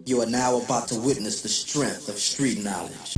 You are now about to witness the strength of street knowledge.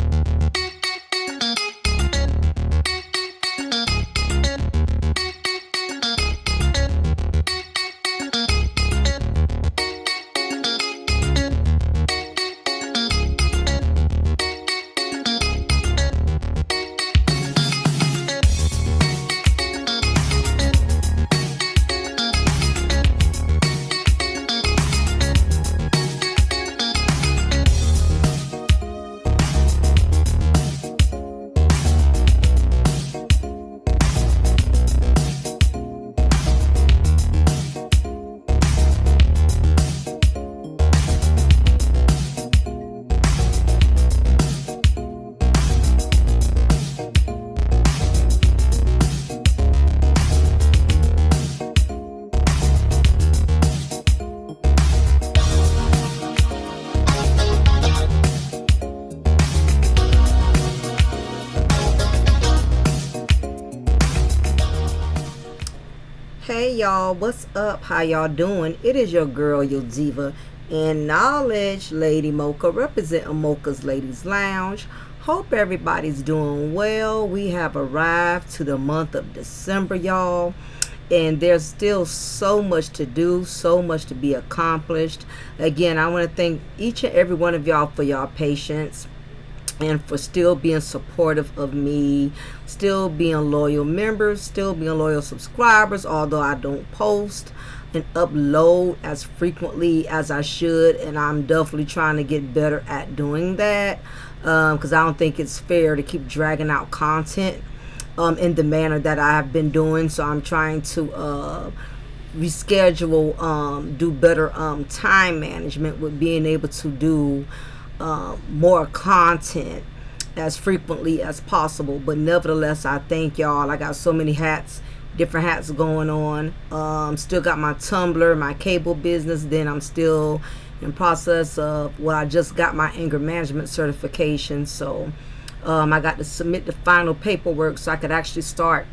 Hey y'all, what's up? How y'all doing? It is your girl, your diva and knowledge, Lady Mocha, representing Mocha's Ladies Lounge. Hope everybody's doing well. We have arrived to the month of December, y'all, and there's still so much to do, so much to be accomplished. Again, I want to thank each and every one of y'all for y'all patience and for still being supportive of me, still being loyal members, still being loyal subscribers, although I don't post and upload as frequently as I should, and I'm definitely trying to get better at doing that, because I don't think it's fair to keep dragging out content in the manner that I have been doing. So I'm trying to reschedule, do better time management with being able to do more content as frequently as possible. But nevertheless, I thank y'all. I got so many hats, different hats going on. Still got my Tumblr, my cable business. Then I'm still in process of I just got my anger management certification. So I got to submit the final paperwork so I could actually start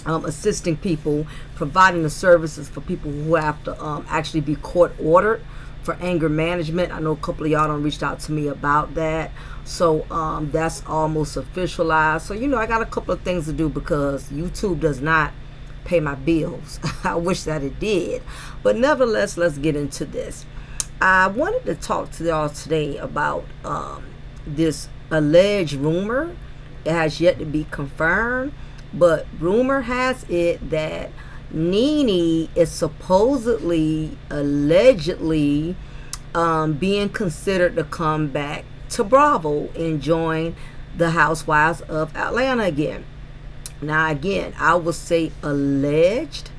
assisting people, providing the services for people who have to actually be court ordered for anger management. I know a couple of y'all done reached out to me about that. So that's almost officialized. So, I got a couple of things to do because YouTube does not pay my bills. I wish that it did. But nevertheless, let's get into this. I wanted to talk to y'all today about this alleged rumor. It has yet to be confirmed, but rumor has it that 𝓜𝓸 is supposedly, allegedly being considered to come back to Bravo and join the Housewives of Atlanta again. Now, again, I will say alleged.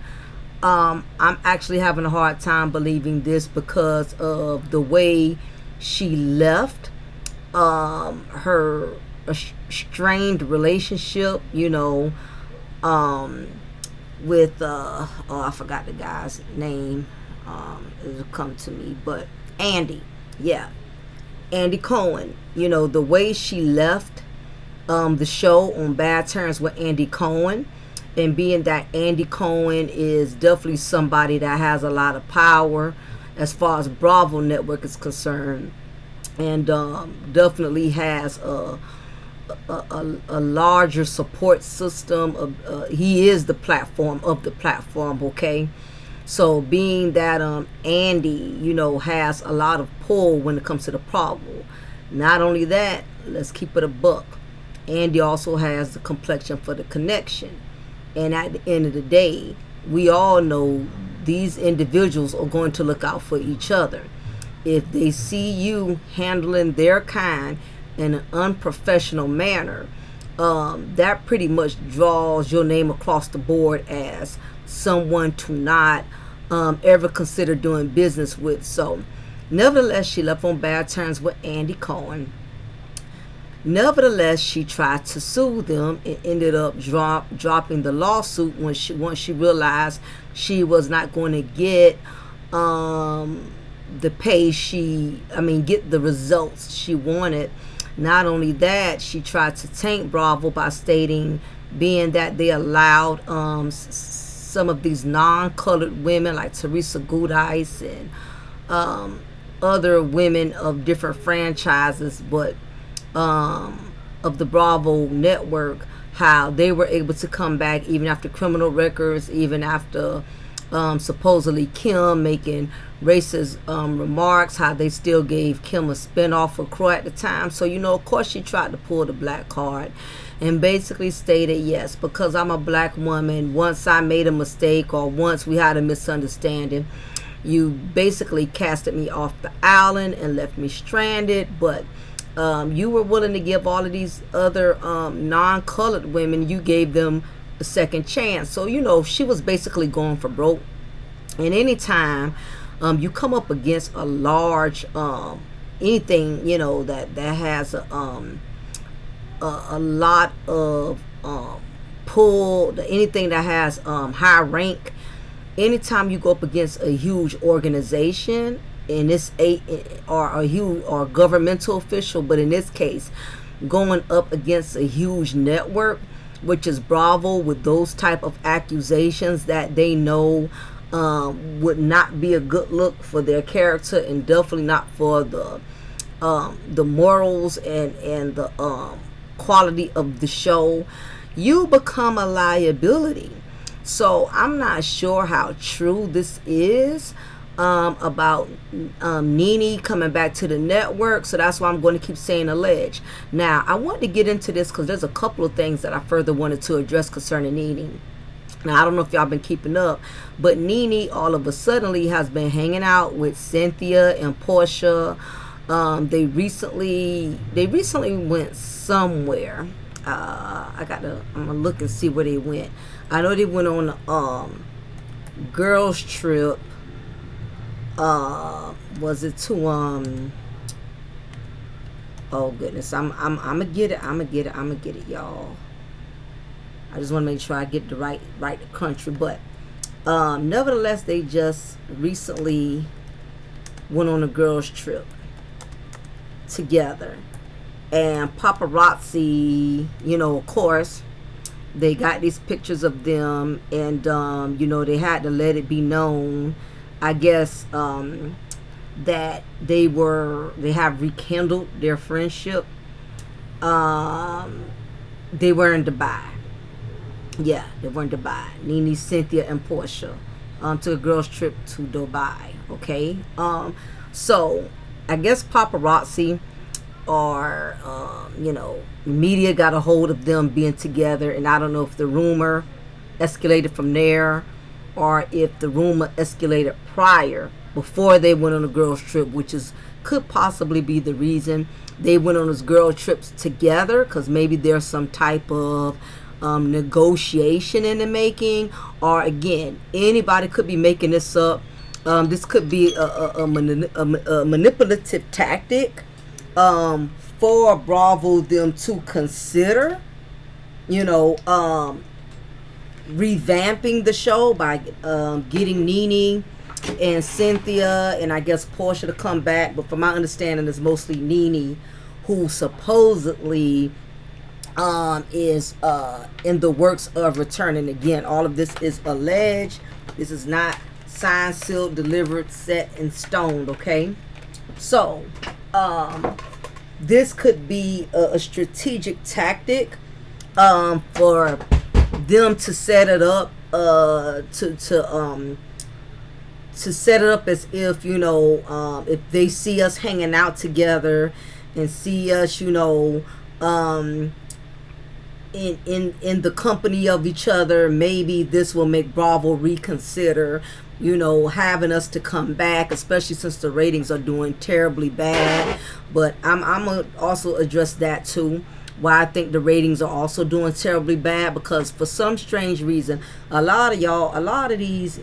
I'm actually having a hard time believing this because of the way she left her strained relationship, with I forgot the guy's name. It'll come to me, but Andy Cohen. The way she left the show on bad terms with Andy Cohen, and being that Andy Cohen is definitely somebody that has a lot of power as far as Bravo Network is concerned, and definitely has a larger support system. He is the platform of the platform, okay? So being that Andy, has a lot of pull when it comes to the problem. Not only that, let's keep it a buck, Andy also has the complexion for the connection. And at the end of the day, we all know these individuals are going to look out for each other. If they see you handling their kind in an unprofessional manner, that pretty much draws your name across the board as someone to not ever consider doing business with. So nevertheless, she left on bad terms with Andy Cohen. Nevertheless, she tried to sue them and ended up dropping the lawsuit once she realized she was not going to get the pay get the results she wanted. Not only that, she tried to taint Bravo by stating, being that they allowed some of these non-colored women like 𝓜𝓸𝓬𝓱𝓪'𝓼 and other women of different franchises, but of the Bravo network, how they were able to come back even after criminal records, even after supposedly Kim making racist remarks, how they still gave Kim a spinoff for Croy at the time. So, of course she tried to pull the black card and basically stated, yes, because I'm a black woman, once I made a mistake or once we had a misunderstanding, you basically casted me off the island and left me stranded. But you were willing to give all of these other non-colored women, you gave them a second chance. So, she was basically going for broke. And anytime you come up against a large anything, that has a lot of pull, anything that has high rank, anytime you go up against a huge organization, in this or a huge or governmental official, but in this case going up against a huge network, which is Bravo, with those type of accusations that they know would not be a good look for their character, and definitely not for the morals and the quality of the show, you become a liability. So I'm not sure how true this is about NeNe coming back to the network. So that's why I'm going to keep saying alleged. Now, I want to get into this because there's a couple of things that I further wanted to address concerning NeNe. Now, I don't know if y'all been keeping up, but NeNe all of a suddenly has been hanging out with Cynthia and Portia. They recently went somewhere. I'm gonna look and see where they went. I know they went on a girls trip. Was it to oh goodness, I'm gonna get it, y'all. I just want to make sure I get the right country, but nevertheless, they just recently went on a girls trip together, and paparazzi, of course, they got these pictures of them, and they had to let it be known, I guess, that they have rekindled their friendship. They were in Dubai. Yeah, they were in Dubai. NeNe, Cynthia, and Portia took a girls trip to Dubai. Okay. So I guess paparazzi or media got a hold of them being together, and I don't know if the rumor escalated from there or if the rumor escalated prior, before they went on a girls trip, which could possibly be the reason they went on those girl trips together, because maybe there's some type of negotiation in the making, or again, anybody could be making this up. This could be a manipulative tactic for Bravo them to consider, revamping the show by getting NeNe and Cynthia and I guess Portia to come back. But from my understanding, it's mostly NeNe who supposedly is in the works of returning. Again, all of this is alleged. This is not signed, sealed, delivered, set in stone. Okay, so this could be a strategic tactic for them to set it up to set it up as if if they see us hanging out together and see us in the company of each other, maybe this will make Bravo reconsider having us to come back, especially since the ratings are doing terribly bad. But I'm gonna also address that too, why I think the ratings are also doing terribly bad, because for some strange reason, a lot of these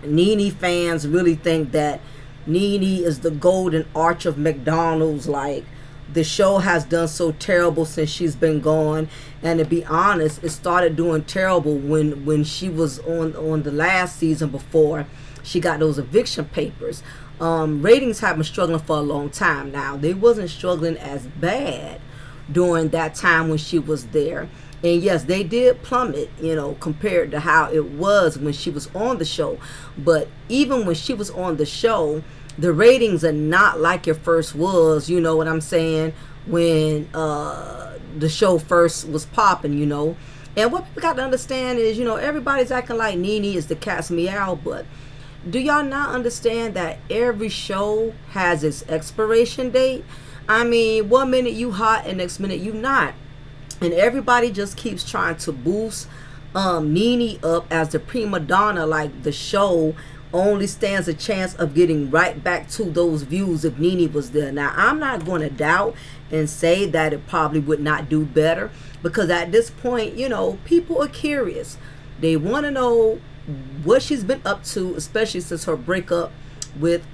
NeNe fans really think that NeNe is the golden arch of McDonald's. Like, the show has done so terrible since she's been gone, and to be honest, it started doing terrible when she was on the last season before she got those eviction papers. Ratings have been struggling for a long time now. They wasn't struggling as bad during that time when she was there. And yes, they did plummet, compared to how it was when she was on the show. But even when she was on the show, The ratings are not like your first was, you know what I'm saying, when the show first was popping, you know. And what people got to understand is, you know, everybody's acting like Nene is the cat's meow, but do y'all not understand that every show has its expiration date? I mean, one minute you hot and next minute you not. And everybody just keeps trying to boost Nene up as the prima donna, like the show only stands a chance of getting right back to those views if Nene was there. Now, I'm not going to doubt and say that it probably would not do better, because at this point, you know, people are curious. They want to know what she's been up to, especially since her breakup with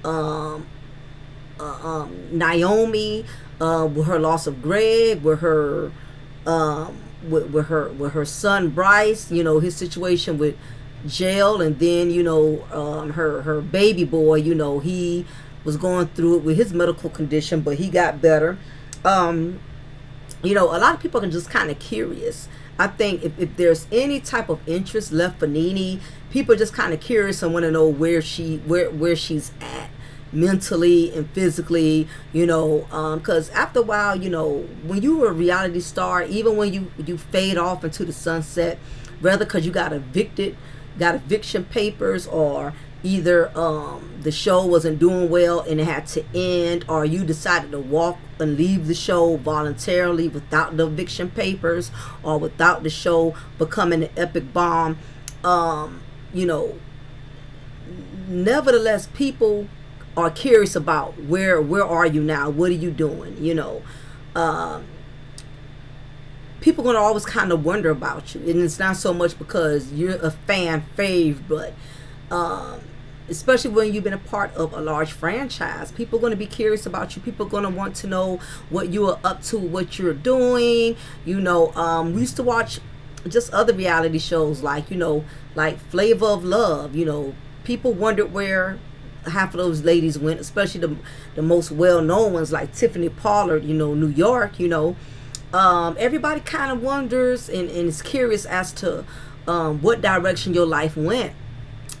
Naomi, with her loss of Greg, with her with her son Bryce, you know, his situation with jail, and then, you know, her baby boy, you know, he was going through it with his medical condition, but he got better. You know, a lot of people are just kind of curious. I think if there's any type of interest left for Nene, people are just kind of curious and want to know where she's at mentally and physically, you know, because after a while, you know, when you were a reality star, even when you fade off into the sunset, whether because you got eviction papers, or either the show wasn't doing well and it had to end, or you decided to walk and leave the show voluntarily without the eviction papers, or without the show becoming an epic bomb, you know, nevertheless, people are curious about where are you now, what are you doing, you know. People are going to always kind of wonder about you, and it's not so much because you're a fan fave, but especially when you've been a part of a large franchise, people are going to be curious about you. People are going to want to know what you are up to, what you're doing, you know. We used to watch just other reality shows, like, you know, like Flavor of Love, you know. People wondered where half of those ladies went, especially the most well-known ones like Tiffany Pollard, you know, New York, you know. Everybody kind of wonders and is curious as to what direction your life went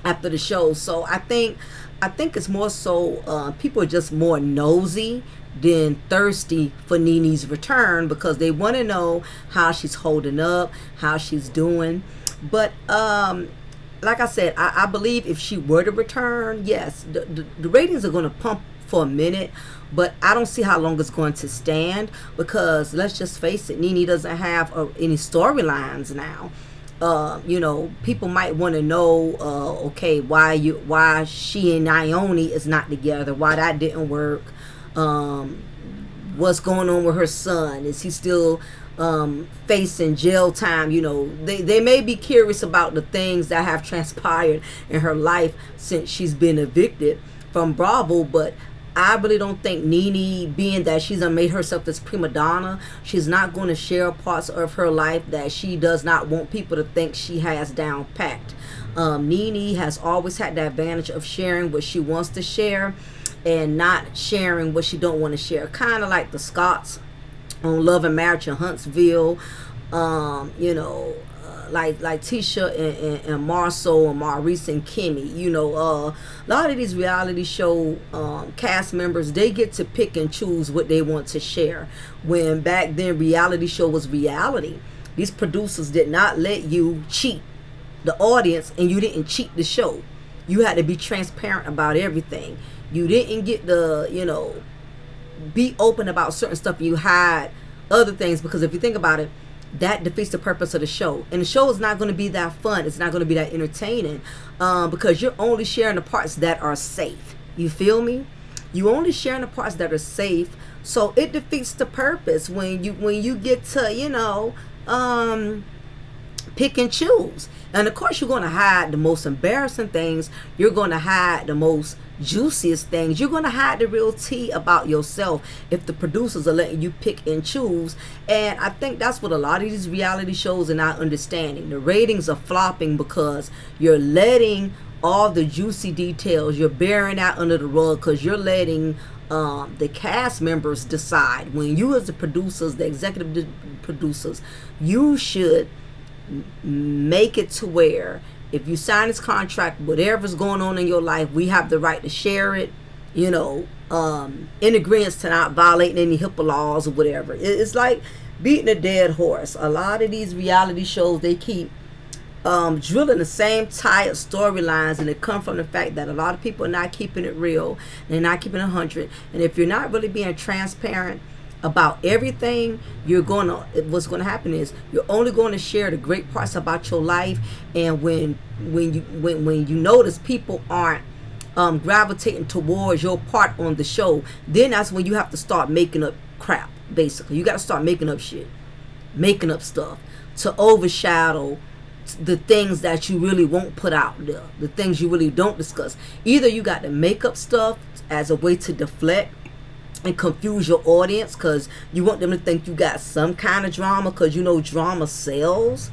after the show. So I think it's more so people are just more nosy than thirsty for Nene's return, because they want to know how she's holding up, how she's doing. But like I said, I believe if she were to return, yes, the ratings are going to pump for a minute, but I don't see how long it's going to stand, because let's just face it, Nene doesn't have any storylines now. You know, people might want to know, okay, why she and Naomi is not together, why that didn't work, what's going on with her son, is he still facing jail time, you know. They may be curious about the things that have transpired in her life since she's been evicted from Bravo, but I really don't think Nene, being that she's made herself this prima donna, she's not going to share parts of her life that she does not want people to think she has down packed. Nene has always had the advantage of sharing what she wants to share and not sharing what she don't want to share, kind of like the Scots on Love and Marriage in Huntsville, you know, like Tisha and Marceau and Maurice and Kimmy, you know. A lot of these reality show cast members, they get to pick and choose what they want to share. When back then reality show was reality, these producers did not let you cheat the audience, and you didn't cheat the show. You had to be transparent about everything. You didn't get the, you know, be open about certain stuff. You hide other things, because if you think about it, that defeats the purpose of the show. And the show is not going to be that fun. It's not going to be that entertaining, because you're only sharing the parts that are safe. You feel me? You only sharing the parts that are safe. So it defeats the purpose when you get to, you know, pick and choose. And of course, you're going to hide the most embarrassing things. You're going to hide the most juiciest things. You're going to hide the real tea about yourself if the producers are letting you pick and choose. And I think that's what a lot of these reality shows are not understanding. The ratings are flopping because you're letting all the juicy details, you're bearing out under the rug, because you're letting the cast members decide. When you, as the producers, the executive producers, you should make it to where if you sign this contract, whatever's going on in your life, we have the right to share it, you know, in agreement to not violating any HIPAA laws or whatever. It's like beating a dead horse. A lot of these reality shows, they keep drilling the same tired storylines, and it come from the fact that a lot of people are not keeping it real. They're not keeping it 100. And if you're not really being transparent about everything, what's gonna happen is you're only going to share the great parts about your life. And when you notice people aren't gravitating towards your part on the show, then that's when you have to start making up crap. Basically, you got to start making up shit, making up stuff to overshadow the things that you really won't put out there, the things you really don't discuss. Either you got to make up stuff as a way to deflect and confuse your audience, because you want them to think you got some kind of drama, because you know drama sells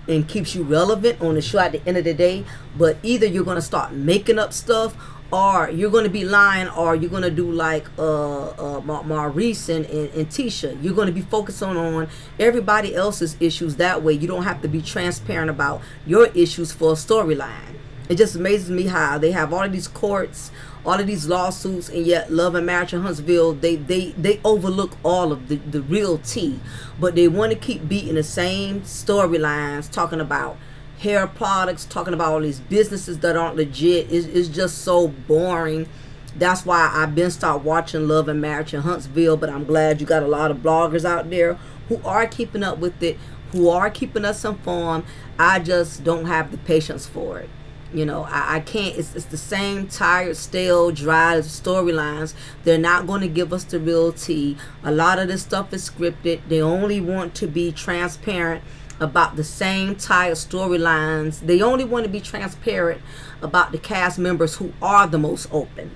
and keeps you relevant on the show at the end of the day. But either you're going to start making up stuff, or you're going to be lying, or you're going to do like Maurice and Tisha. You're going to be focusing on everybody else's issues. That way you don't have to be transparent about your issues for a storyline. It just amazes me how they have all of these courts, all of these lawsuits, and yet Love and Marriage in Huntsville, they overlook all of the real tea. But they want to keep beating the same storylines, talking about hair products, talking about all these businesses that aren't legit. It's just so boring. That's why I've been start watching Love and Marriage in Huntsville. But I'm glad you got a lot of bloggers out there who are keeping up with it, who are keeping us informed. I just don't have the patience for it. You know, I can't. It's the same tired, stale, dry storylines. They're not going to give us the real tea. A lot of this stuff is scripted. They only want to be transparent about the same tired storylines. They only want to be transparent about the cast members who are the most open.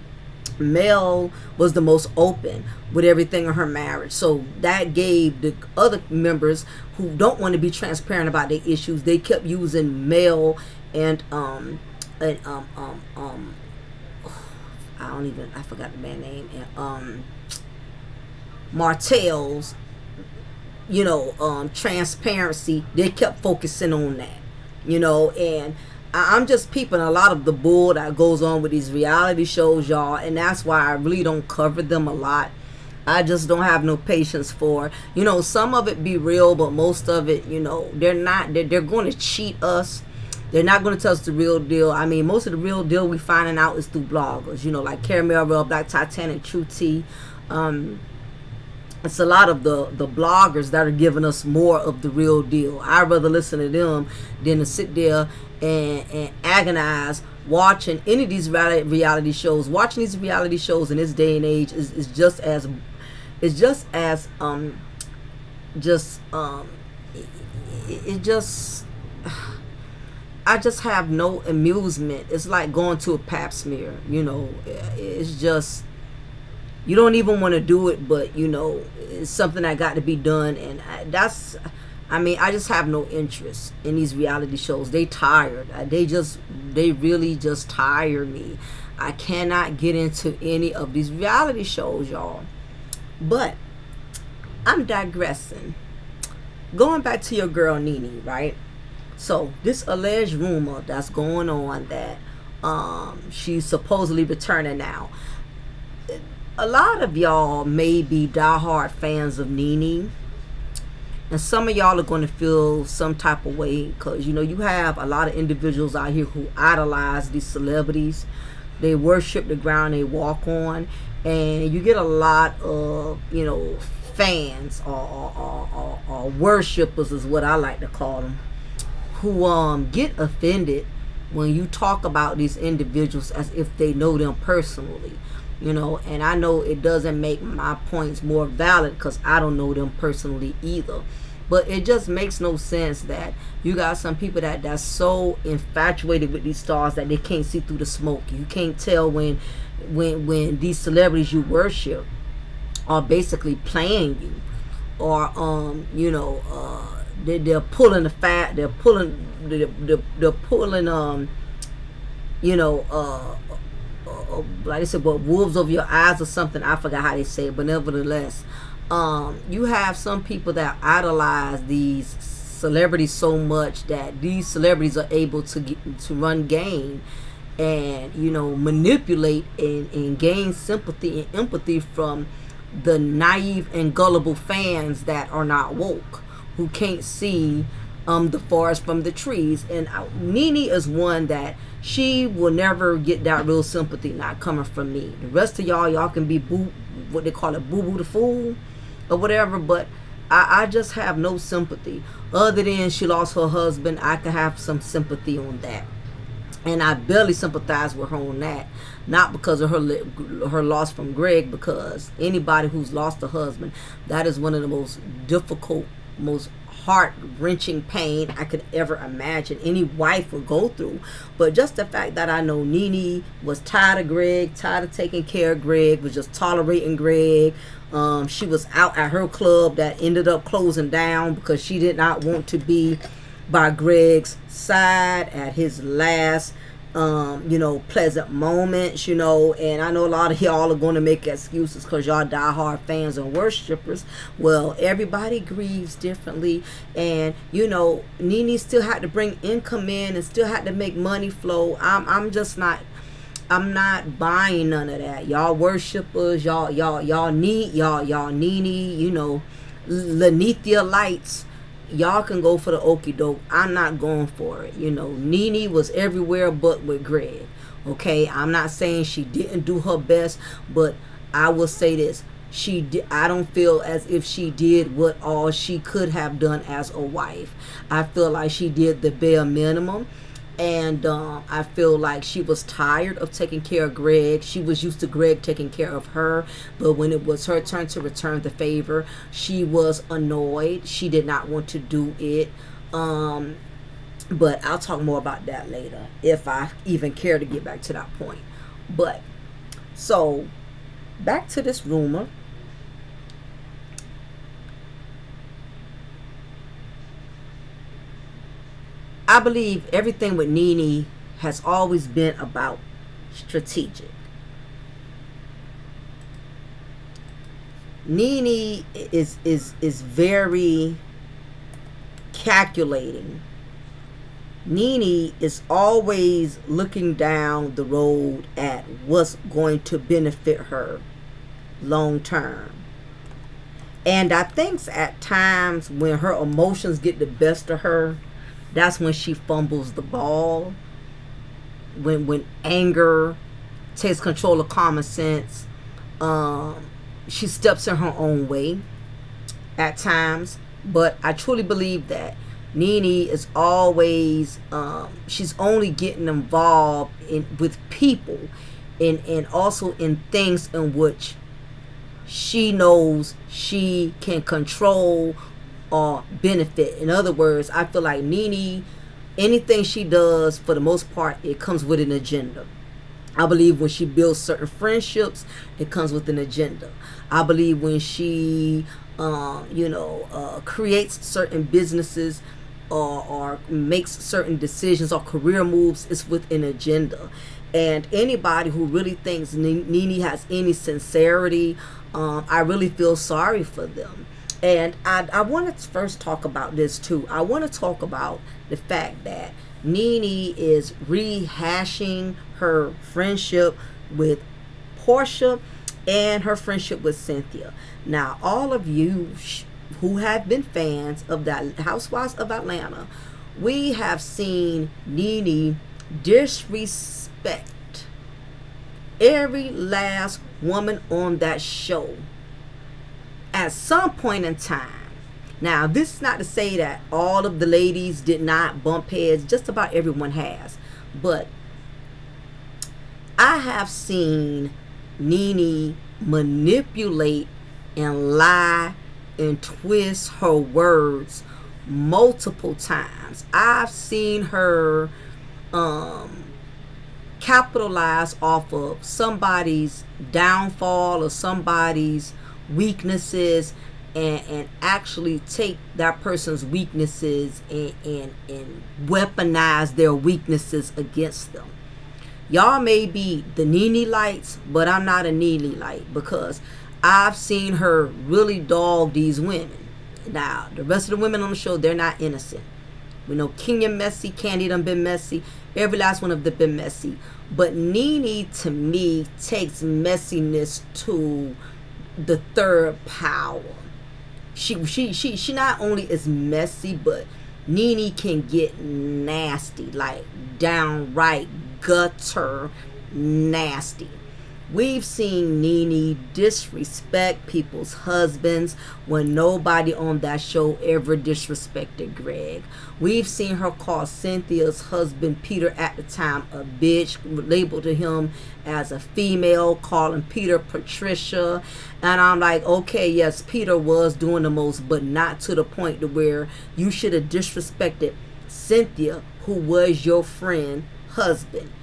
Mel was the most open with everything in her marriage, so that gave the other members who don't want to be transparent about their issues, they kept using Mel and I forgot the man's name, and Martell's, you know, transparency. They kept focusing on that, you know. And I'm just peeping a lot of the bull that goes on with these reality shows, y'all, and that's why I really don't cover them a lot. I just don't have no patience for, you know, some of it be real, but most of it, you know, they're going to cheat us. They're not going to tell us the real deal. I mean, most of the real deal we finding out is through bloggers, you know, like Caramel Real, Black Titanic, True Tea. It's a lot of the bloggers that are giving us more of the real deal. I'd rather listen to them than to sit there and agonize watching any of these reality shows. Watching these reality shows in this day and age is just as I just have no amusement. It's like going to a pap smear, you know. It's just, you don't even want to do it, but you know, it's something that got to be done. And I just have no interest in these reality shows. They tired. They really just tire me. I cannot get into any of these reality shows, y'all. But I'm digressing. Going back to your girl NeNe, right? So this alleged rumor that's going on that she's supposedly returning now. A lot of y'all may be diehard fans of NeNe, and some of y'all are going to feel some type of way because, you know, you have a lot of individuals out here who idolize these celebrities. They worship the ground they walk on, and you get a lot of, you know, fans or worshipers is what I like to call them, who get offended when you talk about these individuals as if they know them personally, you know. And I know it doesn't make my points more valid because I don't know them personally either, but it just makes no sense that you got some people that's so infatuated with these stars that they can't see through the smoke. You can't tell when these celebrities you worship are basically playing you, or you know, they're pulling the fat, they're pulling you know, like I said, what, wolves over your eyes or something. I forgot how they say it, but nevertheless, you have some people that idolize these celebrities so much that these celebrities are able to run game and manipulate and gain sympathy and empathy from the naive and gullible fans that are not woke, who can't see the forest from the trees. And Nene is one that she will never get that real sympathy, not coming from me. The rest of y'all can be what they call it, boo boo the fool or whatever, but I just have no sympathy. Other than she lost her husband, I can have some sympathy on that. And I barely sympathize with her on that. Not because of her loss from Greg, because anybody who's lost a husband, that is one of the most difficult, most heart-wrenching pain I could ever imagine any wife would go through. But just the fact that I know Nene was tired of Greg, tired of taking care of Greg, was just tolerating Greg. She was out at her club that ended up closing down because she did not want to be by Greg's side at his last pleasant moments, and I know a lot of y'all are going to make excuses because y'all diehard fans and worshipers. Well, everybody grieves differently, and Nene still had to bring income in and still had to make money flow. I'm not buying none of that. Y'all worshipers, y'all need Nene, Lenithia lights. Y'all can go for the okie doke. I'm not going for it. Nene was everywhere but with Greg. Okay, I'm not saying she didn't do her best, but I will say this: I don't feel as if she did what all she could have done as a wife. I feel like she did the bare minimum. And I feel like she was tired of taking care of Greg. She was used to Greg taking care of her. But when it was her turn to return the favor, she was annoyed. She did not want to do it. But I'll talk more about that later, if I even care to get back to that point. But, so, back to this rumor. I believe everything with Nene has always been about strategic. Nene is very calculating. Nene is always looking down the road at what's going to benefit her long term. And I think at times when her emotions get the best of her, that's when she fumbles the ball. When anger takes control of common sense, she steps in her own way at times. But I truly believe that Nene is always, she's only getting involved with people and also in things in which she knows she can control or benefit. In other words, I feel like Nene, anything she does, for the most part, it comes with an agenda. I believe when she builds certain friendships, it comes with an agenda. I believe when she, creates certain businesses or makes certain decisions or career moves, it's with an agenda. And anybody who really thinks Nene has any sincerity, I really feel sorry for them. And I want to first talk about this too. I want to talk about the fact that Nene is rehashing her friendship with Portia and her friendship with Cynthia. Now, all of you who have been fans of the Housewives of Atlanta, we have seen Nene disrespect every last woman on that show at some point in time. Now, this is not to say that all of the ladies did not bump heads. Just about everyone has. But I have seen Nene manipulate and lie and twist her words multiple times. I've seen her capitalize off of somebody's downfall or somebody's weaknesses and actually take that person's weaknesses and weaponize their weaknesses against them. Y'all may be the Nene lights, but I'm not a Nene light because I've seen her really dog these women. Now, the rest of the women on the show, they're not innocent. We know Kenya messy, Candy done been messy. Every last one of them been messy. But Nene, to me, takes messiness to the third power. She not only is messy, but Nene can get nasty, like downright gutter nasty. We've seen Nene disrespect people's husbands when nobody on that show ever disrespected Greg. We've seen her call Cynthia's husband, Peter, at the time, a bitch, labeled to him as a female, calling Peter Patricia. And I'm like, okay, yes, Peter was doing the most, but not to the point to where you should have disrespected Cynthia, who was your friend, husband.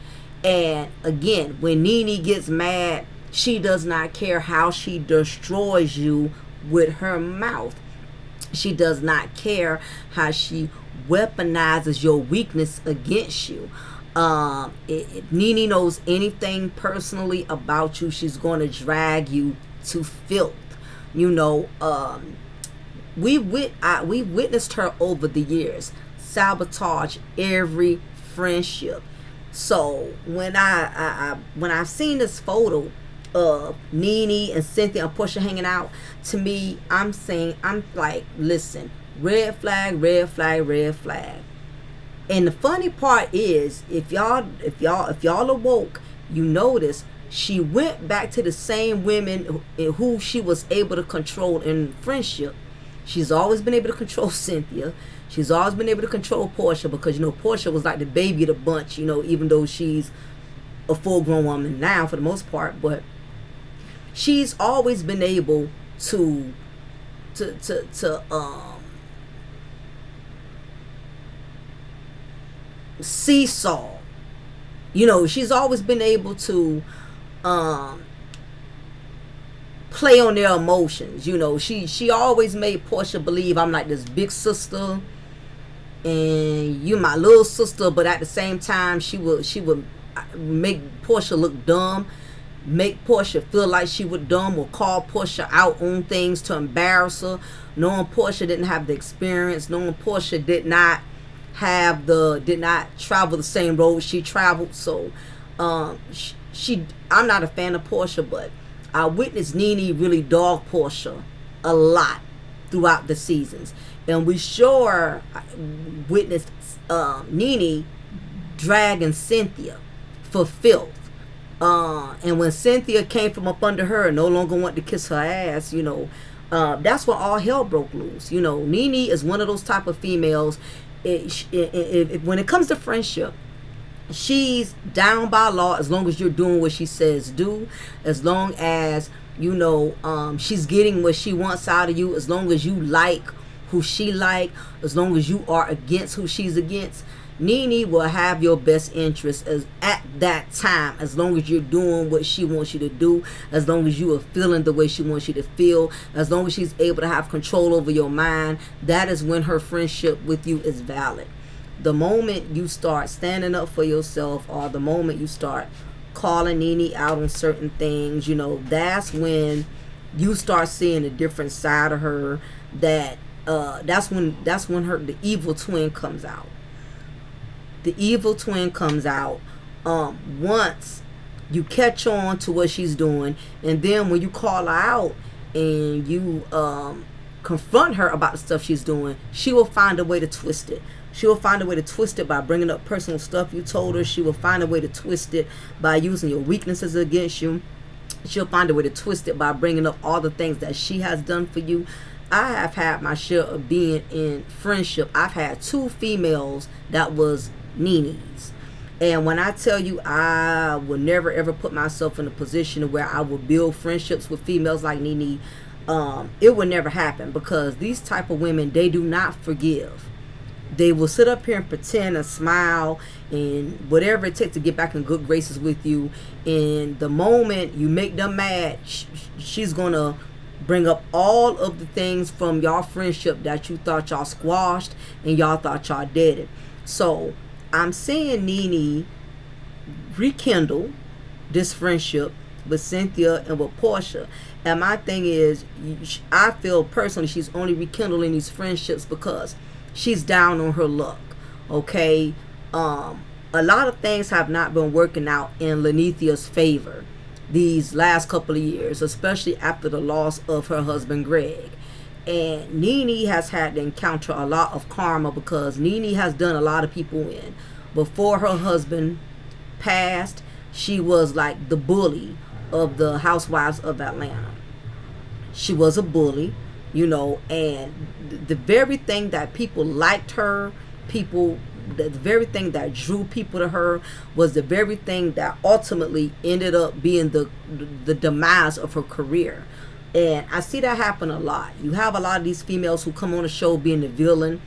And again, when Nene gets mad, she does not care how she destroys you with her mouth. She does not care how she weaponizes your weakness against you. If Nene knows anything personally about you, she's going to drag you to filth. You know, we witnessed her over the years sabotage every friendship. So when I've seen this photo of Nene and Cynthia and Portia hanging out, to me, I'm like, listen, red flag, red flag, red flag. And the funny part is, if y'all awoke, you notice she went back to the same women who she was able to control in friendship. She's always been able to control Cynthia. She's always been able to control Portia, because, you know, Portia was like the baby of the bunch, you know, even though she's a full-grown woman now for the most part. But she's always been able to seesaw. You know, she's always been able to play on their emotions. You know, she always made Portia believe I'm like this big sister and you my little sister, but at the same time she would make Portia look dumb, make Portia feel like she was dumb, or call Portia out on things to embarrass her, knowing Portia didn't have the experience, knowing Portia did not travel the same road she traveled. So I'm not a fan of Portia, but I witnessed Nene really dog Portia a lot throughout the seasons. And we sure witnessed Nene dragging Cynthia for filth. And when Cynthia came from up under her and no longer wanted to kiss her ass, you know, that's when all hell broke loose. You know, Nene is one of those type of females. When it comes to friendship, she's down by law as long as you're doing what she says do, as long as, you know, she's getting what she wants out of you, as long as you like who she like, as long as you are against who she's against. Nene will have your best interest at that time, as long as you're doing what she wants you to do, as long as you are feeling the way she wants you to feel, as long as she's able to have control over your mind. That is when her friendship with you is valid. The moment you start standing up for yourself, or the moment you start calling Nene out on certain things, you know, that's when you start seeing a different side of her. That's when the evil twin comes out. The evil twin comes out once you catch on to what she's doing, and then when you call her out and you confront her about the stuff she's doing, she will find a way to twist it. She will find a way to twist it by bringing up personal stuff you told her. She will find a way to twist it by using your weaknesses against you. She'll find a way to twist it by bringing up all the things that she has done for you. I have had my share of being in friendship. I've had 2 females that was Nene's. And when I tell you, I will never ever put myself in a position where I will build friendships with females like Nene. It will never happen, because these type of women, they do not forgive. They will sit up here and pretend and smile and whatever it takes to get back in good graces with you. And the moment you make them mad, she's going to bring up all of the things from y'all friendship that you thought y'all squashed and y'all thought y'all did it. So I'm seeing Nene rekindle this friendship with Cynthia and with Portia. And my thing is, I feel personally she's only rekindling these friendships because she's down on her luck. Okay, a lot of things have not been working out in 𝓜𝓸𝓬𝓱𝓪'𝓼's favor these last couple of years, especially after the loss of her husband Greg. And 𝓜𝓸 has had to encounter a lot of karma because 𝓜𝓸 has done a lot of people in. Before her husband passed, she was like the bully of the Housewives of Atlanta. She was a bully, you know, and the very thing that people liked her, the very thing that drew people to her was the very thing that ultimately ended up being the demise of her career. And I see that happen a lot. You have a lot of these females who come on the show being the villain,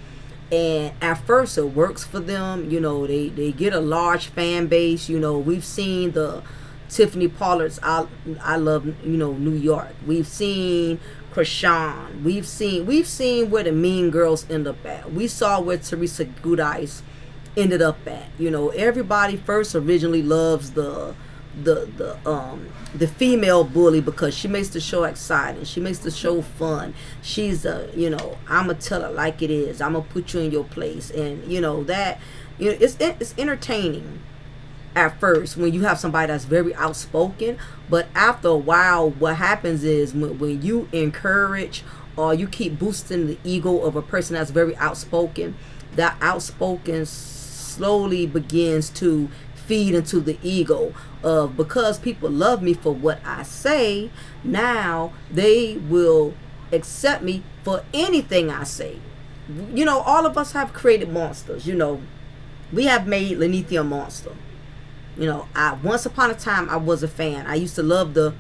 and at first it works for them. You know, they get a large fan base. You know, we've seen the Tiffany Pollard's I Love, you know, New York. We've seen Krishan. We've seen where the mean girls end up at. We saw where 𝓜𝓸𝓬𝓱𝓪'𝓼 ended up at. You know, everybody first originally loves the female bully because she makes the show exciting. She makes the show fun. She's you know, I'ma tell it like it is. I'ma put you in your place, and you know that, you know, it's entertaining at first when you have somebody that's very outspoken, but after a while what happens is when you encourage or you keep boosting the ego of a person that's very outspoken, that outspoken slowly begins to feed into the ego of, because people love me for what I say, now they will accept me for anything I say. You know, all of us have created monsters. You know, we have made 𝓜𝓸𝓬𝓱𝓪'𝓼 a monster. You know, once upon a time I was a fan. I used to love the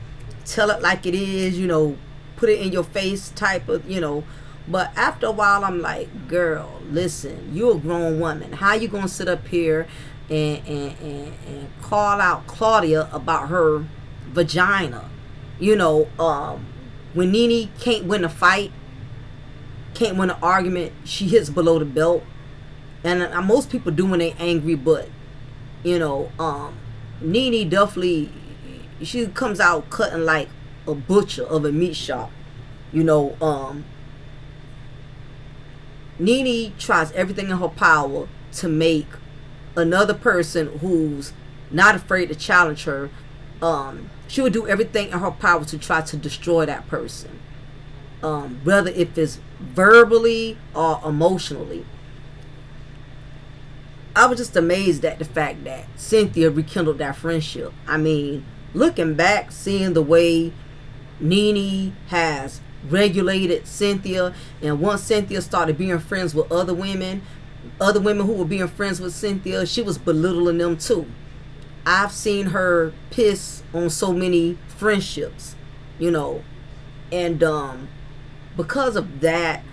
tell it like it is, you know, put it in your face type of, you know. But after a while I'm like, girl, listen, you're a grown woman. How you gonna sit up here and call out Claudia about her vagina? You know, when 𝓜𝓸 can't win a fight, can't win an argument, she hits below the belt. And most people do when they angry, but you know, 𝓜𝓸 definitely, she comes out cutting like a butcher of a meat shop. You know, 𝓜𝓸 tries everything in her power to make another person who's not afraid to challenge her, she would do everything in her power to try to destroy that person, whether if it's verbally or emotionally. I was just amazed at the fact that Cynthia rekindled that friendship. I mean, looking back, seeing the way 𝓜𝓸 has regulated Cynthia, and once Cynthia started being friends with other women who were being friends with Cynthia, she was belittling them too. I've seen her piss on so many friendships, you know, and because of that,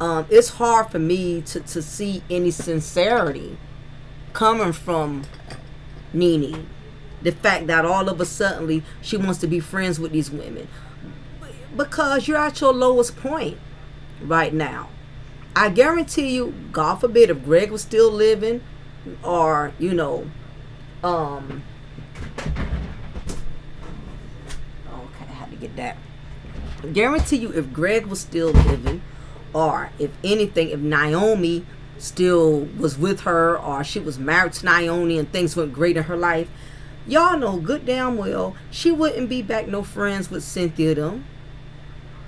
it's hard for me to see any sincerity coming from 𝓜𝓸. The fact that all of a sudden she wants to be friends with these women, because you're at your lowest point right now. I guarantee you, God forbid, if Greg was still living, or you know, okay, I had to get that. I guarantee you, if Greg was still living, or if anything, if Naomi still was with her, or she was married to Naomi and things went great in her life, y'all know good damn well she wouldn't be back no friends with Cynthia them,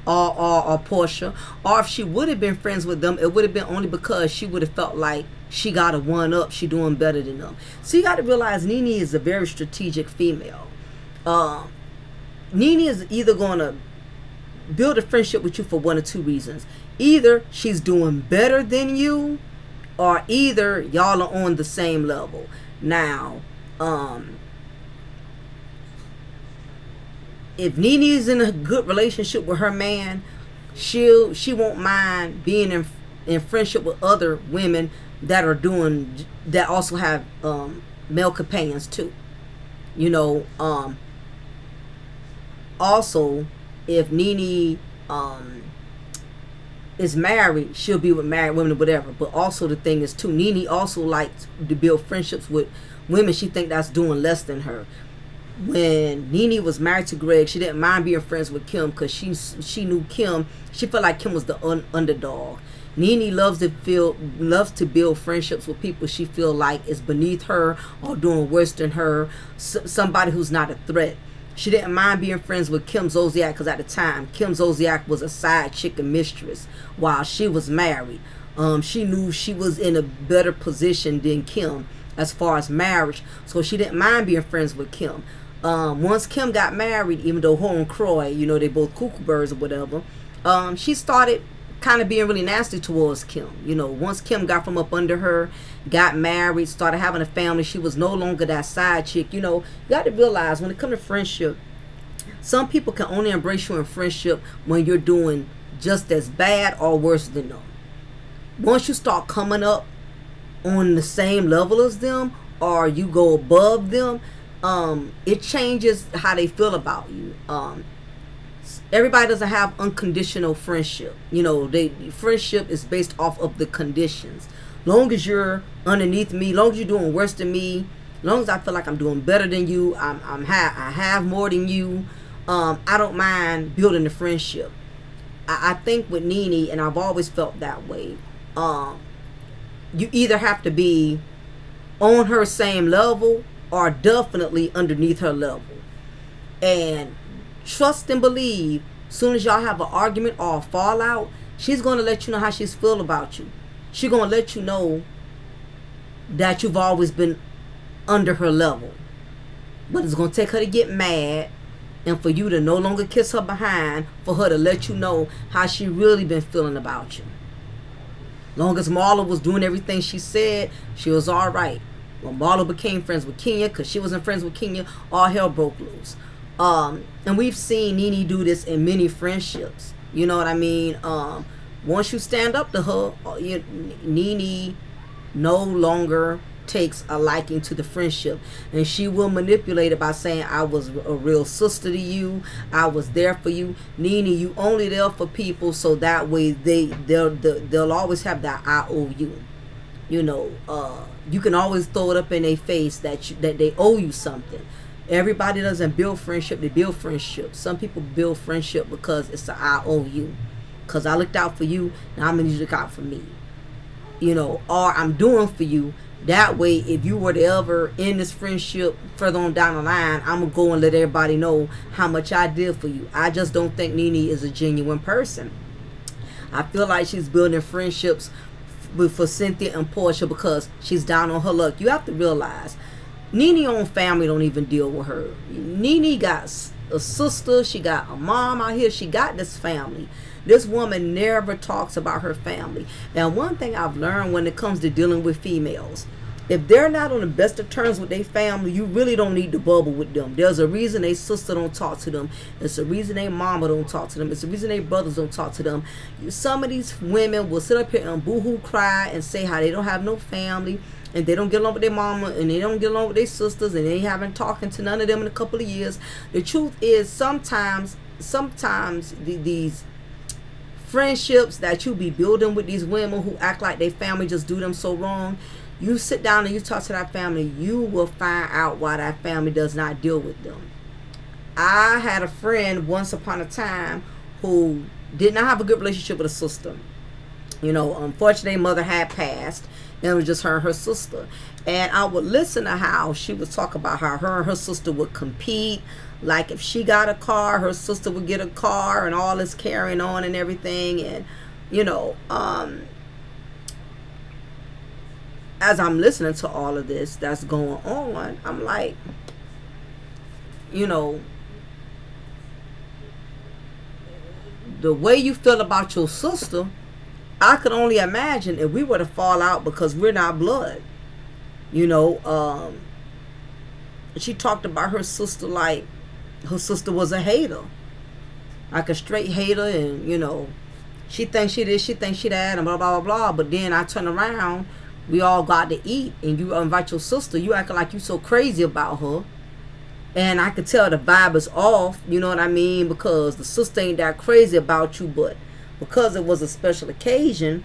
or Portia. Or if she would have been friends with them, it would have been only because she would have felt like she got a one up, she doing better than them. So you got to realize 𝓜𝓸 is a very strategic female. 𝓜𝓸 is either going to build a friendship with you for one or two reasons. Either she's doing better than you, or either y'all are on the same level. Now, if 𝓜𝓸 is in a good relationship with her man, she won't mind being in friendship with other women that also have male companions too. You know, also, if 𝓜𝓸 is married, she'll be with married women or whatever. But also the thing is too, 𝓜𝓸 also likes to build friendships with women she think that's doing less than her. When 𝓜𝓸 was married to Greg, she didn't mind being friends with Kim because she knew Kim. She felt like Kim was the underdog. Nene loves to build friendships with people she feel like is beneath her or doing worse than her, somebody who's not a threat. She didn't mind being friends with Kim Zolciak because at the time Kim Zolciak was a side chick and mistress while she was married. She knew she was in a better position than Kim as far as marriage, so she didn't mind being friends with Kim. Once Kim got married, even though her and Croy, they both cuckoo birds or whatever, she started kind of being really nasty towards Kim. Once Kim got from up under her, got married, started having a family, she was no longer that side chick. You got to realize when it comes to friendship, some people can only embrace you in friendship when you're doing just as bad or worse than them. Once you start coming up on the same level as them or you go above them, it changes how they feel about you. Everybody doesn't have unconditional friendship. Friendship is based off of the conditions. Long as you're underneath me, long as you're doing worse than me, long as I feel like I'm doing better than you, I have more than you, I don't mind building the friendship. I think with Nene, and I've always felt that way, you either have to be on her same level or definitely underneath her level. And trust and believe, soon as y'all have an argument or a fallout, she's going to let you know how she's feel about you. She's going to let you know that you've always been under her level. But it's going to take her to get mad and for you to no longer kiss her behind, for her to let you know how she really been feeling about you. Long as Marla was doing everything she said, she was all right. When Marla became friends with Kenya, because she wasn't friends with Kenya, all hell broke loose. And we've seen Nene do this in many friendships. You know what I mean? Once you stand up to her, Nene no longer takes a liking to the friendship, and she will manipulate it by saying, I was a real sister to you, I was there for you. Nene, you only there for people so that way they'll always have that I owe you. You can always throw it up in their face that they owe you something. Everybody doesn't build friendship, they build friendship. Some people build friendship because it's a I owe you, because I looked out for you, now I'm gonna need you to look out for me. Or I'm doing for you. That way, if you were to ever end this friendship further on down the line, I'm going to go and let everybody know how much I did for you. I just don't think Nene is a genuine person. I feel like she's building friendships for Cynthia and Portia because she's down on her luck. You have to realize, Nene's own family don't even deal with her. Nene got a sister, she got a mom out here, she got this family. This woman never talks about her family. And one thing I've learned when it comes to dealing with females, if they're not on the best of terms with their family, you really don't need to bubble with them. There's a reason their sister don't talk to them. It's a reason their mama don't talk to them. It's a reason their brothers don't talk to them. Some of these women will sit up here and boo-hoo cry and say how they don't have no family, and they don't get along with their mama, and they don't get along with their sisters, and they haven't talking to none of them in a couple of years. The truth is, sometimes these friendships that you be building with these women who act like their family just do them so wrong, you sit down and you talk to that family, you will find out why that family does not deal with them. I had a friend once upon a time who did not have a good relationship with a sister. Unfortunately, mother had passed, and it was just her and her sister. And I would listen to how she would talk about how her and her sister would compete. Like if she got a car, her sister would get a car, and all this carrying on and everything. And as I'm listening to all of this that's going on, I'm like, the way you feel about your sister, I could only imagine if we were to fall out because we're not blood. She talked about her sister like her sister was a hater, like a straight hater, and she thinks she this, she thinks she that, and blah blah blah blah. But then I turn around, we all got to eat, and you invite your sister, you acting like you so crazy about her, and I could tell the vibe is off. You know what I mean? Because the sister ain't that crazy about you, but because it was a special occasion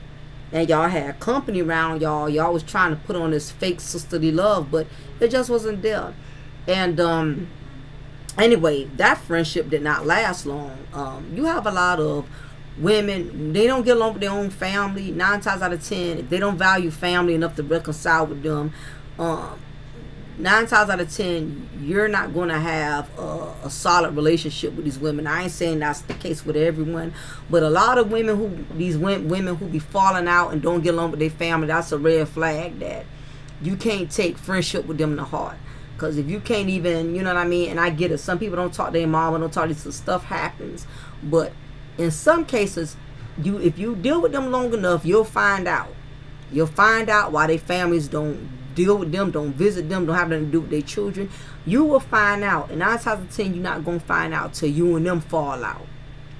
and y'all had company around y'all was trying to put on this fake sisterly love, but it just wasn't there. And anyway, that friendship did not last long. You have a lot of Women, they don't get along with their own family. 9 times out of 10, if they don't value family enough to reconcile with them, 9 times out of 10, you're not going to have a solid relationship with these women. I ain't saying that's the case with everyone, but a lot of women who be falling out and don't get along with their family, that's a red flag that you can't take friendship with them in the heart. Because if you can't even, you know what I mean, and I get it, some people don't talk to their mama, don't talk to this stuff happens, but in some cases, if you deal with them long enough, you'll find out why their families don't deal with them, don't visit them, don't have nothing to do with their children. You will find out, and 9 times out of 10, you're not gonna find out till you and them fall out.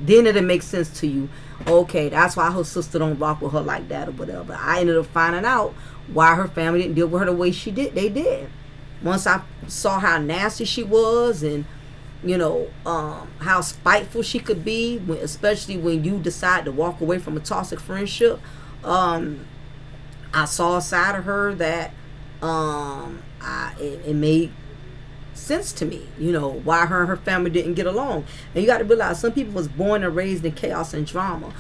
Then it'll make sense to you. Okay, that's why her sister don't rock with her like that or whatever. I ended up finding out why her family didn't deal with her the way they did. Once I saw how nasty she was, and how spiteful she could be, especially when you decide to walk away from a toxic friendship. I saw a side of her that it made sense to me, why her and her family didn't get along. And you got to realize, some people was born and raised in chaos and drama.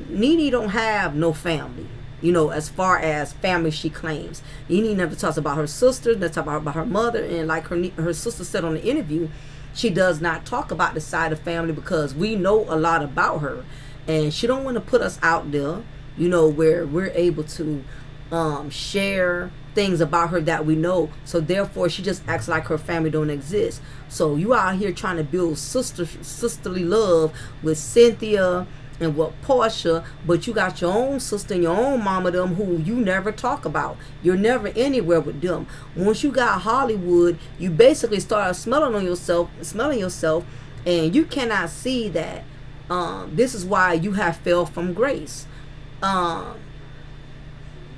Nene don't have no family, as far as family she claims. Nene never talks about her sister, never talks about her mother, and like her sister said on the interview, she does not talk about the side of family because we know a lot about her, and she don't want to put us out there, where we're able to share things about her that we know. So therefore, she just acts like her family don't exist. So you out here trying to build sisterly love with Cynthia and with Portia, but you got your own sister and your own mama, them who you never talk about. You're never anywhere with them. Once you got Hollywood, you basically start smelling yourself, and you cannot see that this is why you have fell from grace.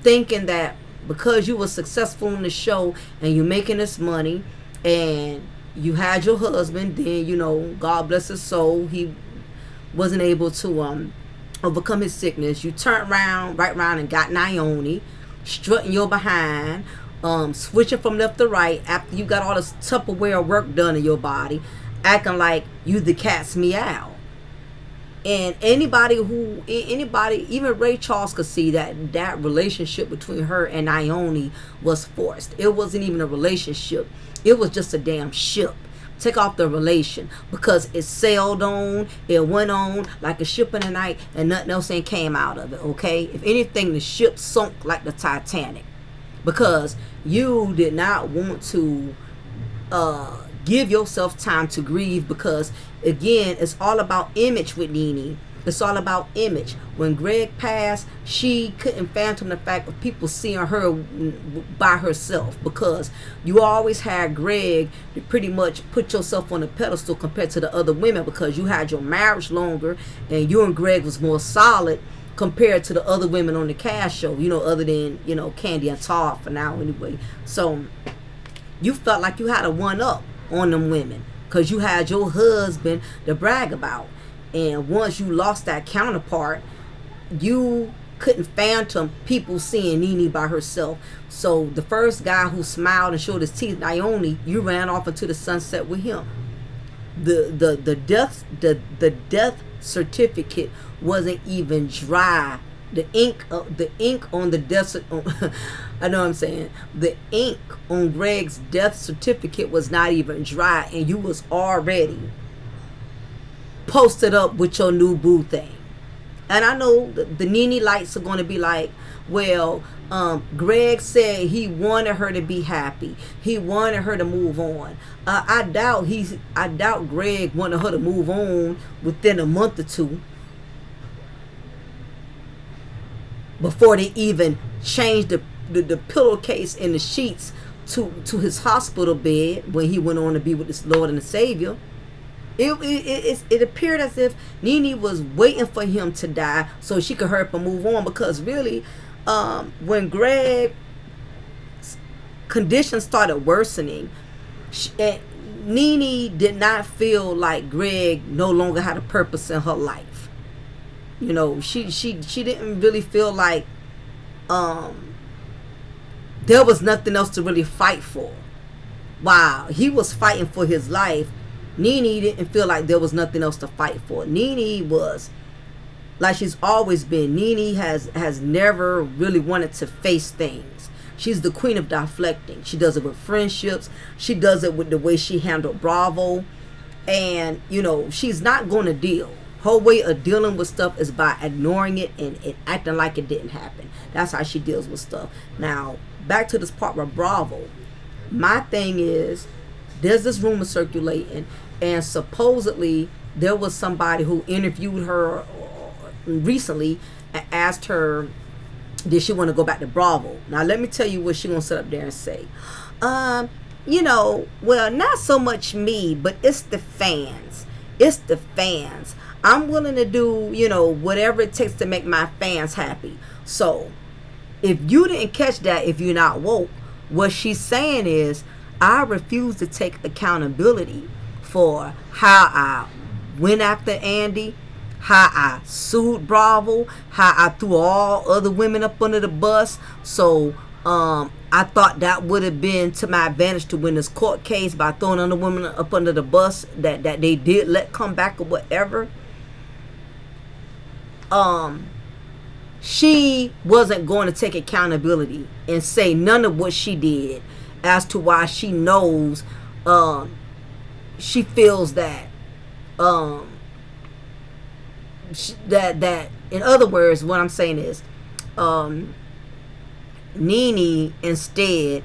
Thinking that because you were successful in the show and you're making this money and you had your husband, then God bless his soul, he wasn't able to overcome his sickness. You turned right around and got Naomi, strutting your behind, switching from left to right after you got all this Tupperware work done in your body, acting like you the cat's meow. And anybody, even Ray Charles could see that relationship between her and Naomi was forced. It wasn't even a relationship. It was just a damn ship. Take off the relation, because it sailed on, it went on like a ship in the night, and nothing else ain't came out of it, okay? If anything, the ship sunk like the Titanic, because you did not want to give yourself time to grieve, because again, it's all about image with Nene. It's all about image. When Greg passed, she couldn't fathom the fact of people seeing her by herself, because you always had Greg to pretty much put yourself on a pedestal compared to the other women, because you had your marriage longer and you and Greg was more solid compared to the other women on the cast show, other than, Candy and Todd for now anyway. So you felt like you had a one-up on them women because you had your husband to brag about. And once you lost that counterpart, you couldn't fathom people seeing Nene by herself. So the first guy who smiled and showed his teeth, Naomi, you ran off into the sunset with him. The death certificate wasn't even dry. The ink on the death, I know what I'm saying. The ink on Greg's death certificate was not even dry, and you was already posted up with your new boo thing. And I know the Nene lights are going to be like, well, Greg said he wanted her to be happy. He wanted her to move on. I doubt Greg wanted her to move on within a month or two before they even changed the pillowcase and the sheets to his hospital bed when he went on to be with his Lord and Savior. It appeared as if Nene was waiting for him to die so she could hurry up and move on, because really, when Greg's condition started worsening, Nene did not feel like Greg no longer had a purpose in her life. She didn't really feel like there was nothing else to really fight for. While he was fighting for his life, Nene didn't feel like there was nothing else to fight for. Nene was like she's always been. Nene has never really wanted to face things. She's the queen of deflecting. She does it with friendships. She does it with the way she handled Bravo. And, you know, she's not going to deal. Her way of dealing with stuff is by ignoring it and acting like it didn't happen. That's how she deals with stuff. Now, back to this part with Bravo. My thing is, there's this rumor circulating, and supposedly there was somebody who interviewed her recently and asked her, did she want to go back to Bravo? Now, let me tell you what she gonna sit up there and say. You know, well, not so much me, but it's the fans. It's the fans. I'm willing to do, you know, whatever it takes to make my fans happy. So, if you didn't catch that, if you're not woke, what she's saying is, I refuse to take accountability for how I went after Andy, how I sued Bravo, how I threw all other women up under the bus. So, I thought that would have been to my advantage to win this court case by throwing other women up under the bus that they did let come back or whatever. She wasn't going to take accountability and say none of what she did as to why she knows, she feels that, that in other words, what I'm saying is, Nene instead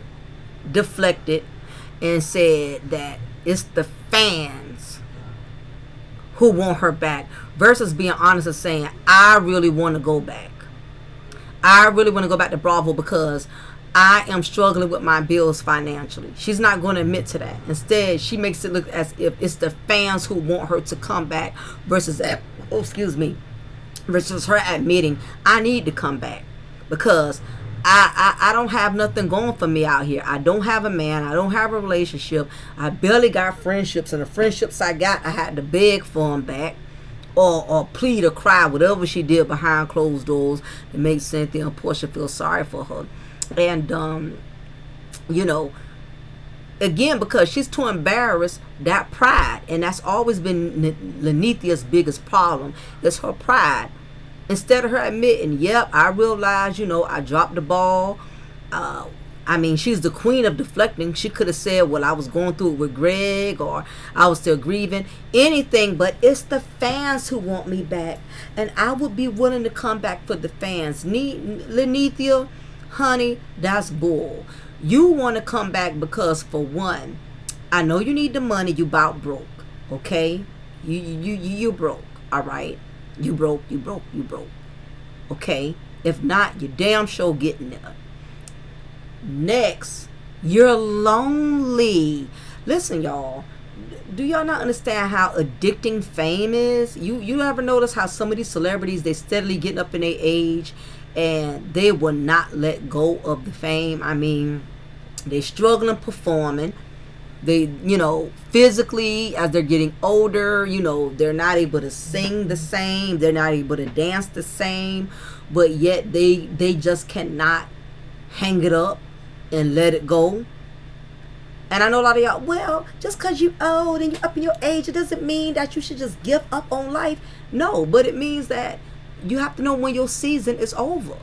deflected and said that it's the fans who want her back, versus being honest and saying, I really want to go back. I really want to go back to Bravo because I am struggling with my bills financially. She's not going to admit to that. Instead, she makes it look as if it's the fans who want her to come back versus versus her admitting, I need to come back because I don't have nothing going for me out here. I don't have a man. I don't have a relationship. I barely got friendships, and the friendships I got, I had to beg for them back, or plead or cry, whatever she did behind closed doors to make Cynthia and Portia feel sorry for her. And you know, again, because she's too embarrassed, that pride, and that's always been 𝓜𝓸𝓬𝓱𝓪'𝓼's biggest problem, is her pride. Instead of her admitting, yep, I realized, you know, I dropped the ball. I mean, she's the queen of deflecting. She could have said, well, I was going through it with Greg, or I was still grieving. Anything, but it's the fans who want me back. And I would be willing to come back for the fans. 𝓜𝓸𝓬𝓱𝓪'𝓼, honey, that's bull. You want to come back because, for one, I know you need the money. You about broke, okay? You broke, all right? You broke. Okay? If not, you're damn sure getting there. Next, you're lonely. Listen, y'all. Do y'all not understand how addicting fame is? You ever notice how some of these celebrities, they steadily getting up in their age and they will not let go of the fame? I mean, they struggling performing. They, you know, physically, as they're getting older, you know, they're not able to sing the same. They're not able to dance the same. But yet they just cannot hang it up and let it go. And I know a lot of y'all, well, just because you're old and you're up in your age, it doesn't mean that you should just give up on life. No, but it means that you have to know when your season is over.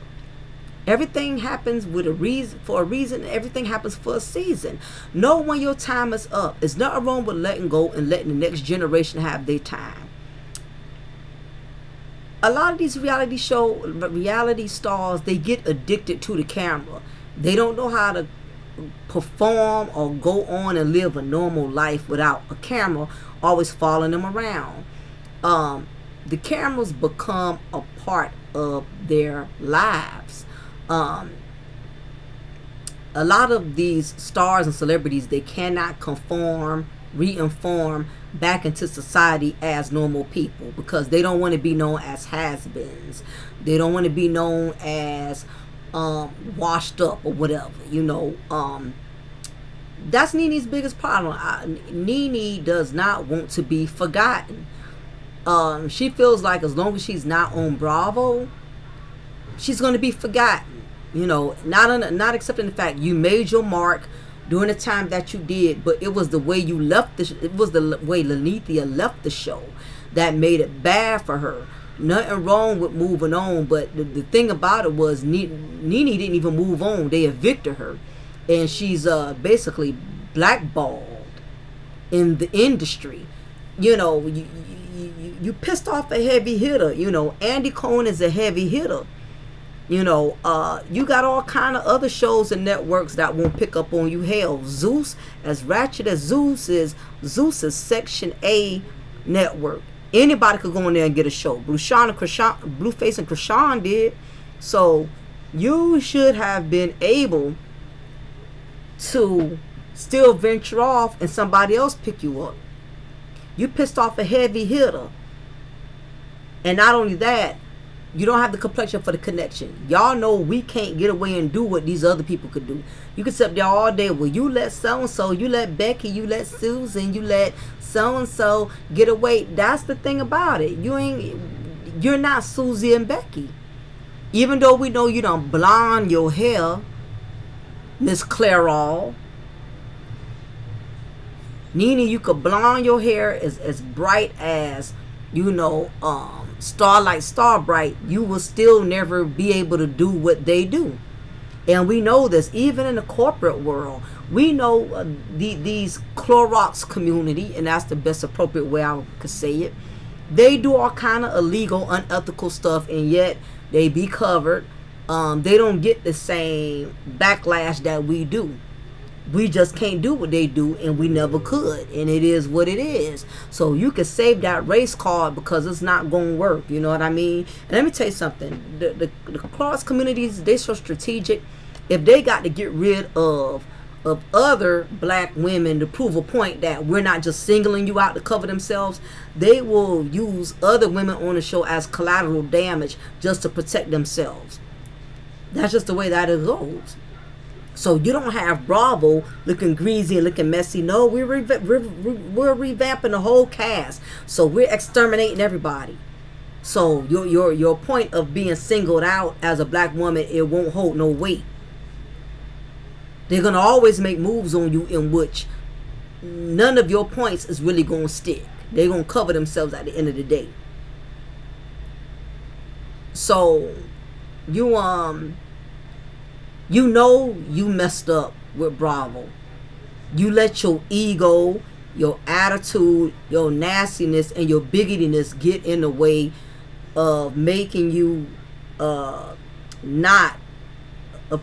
Everything happens with a reason, for a reason. Everything happens for a season. Know when your time is up. There's nothing wrong with letting go and letting the next generation have their time. A lot of these reality stars, they get addicted to the camera. They don't know how to perform or go on and live a normal life without a camera always following them around. The cameras become a part of their lives. A lot of these stars and celebrities, they cannot reinform back into society as normal people because they don't want to be known as has-beens. They don't want to be known as washed up or whatever, you know. That's Nene's biggest problem. Nene does not want to be forgotten. She feels like as long as she's not on Bravo, she's going to be forgotten. You know, not accepting the fact you made your mark during the time that you did, but it was the way you left it was the way 𝓜𝓸𝓬𝓱𝓪'𝓼 left the show that made it bad for her. Nothing wrong with moving on, but the thing about it was Nene didn't even move on. They evicted her, and she's basically blackballed in the industry. You know, you pissed off a heavy hitter. You know, Andy Cohen is a heavy hitter. You know, you got all kind of other shows and networks that won't pick up on you. Hell, Zeus, as ratchet as Zeus is Section A network. Anybody could go in there and get a show. Blueface and Krishan did. So you should have been able to still venture off and somebody else pick you up. You pissed off a heavy hitter. And not only that, you don't have the complexion for the connection. Y'all know we can't get away and do what these other people could do. You can sit there all day. Well, you let so-and-so, you let Becky, you let Susan, you let so-and-so get away. That's the thing about it. You're not Susie and Becky. Even though we know you don't blonde your hair, Miss Clairol. Nene, you could blonde your hair as bright as, Starbright, you will still never be able to do what they do. And we know this, even in the corporate world. We know these Clorox community, and that's the best appropriate way I could say it. They do all kind of illegal, unethical stuff, and yet they be covered. They don't get the same backlash that we do. We just can't do what they do, and we never could, and it is what it is. So you can save that race card because it's not going to work. You know what I mean? And let me tell you something. The cross communities, they so strategic. If they got to get rid of other black women to prove a point that we're not just singling you out to cover themselves, they will use other women on the show as collateral damage just to protect themselves. That's just the way that it goes. So you don't have Bravo looking greasy and looking messy. No, we're revamping the whole cast. So we're exterminating everybody. So your point of being singled out as a black woman, it won't hold no weight. They're gonna always make moves on you in which none of your points is really gonna stick. They're gonna cover themselves at the end of the day. So you know you messed up with Bravo. You let your ego, your attitude, your nastiness, and your bigotedness get in the way of making you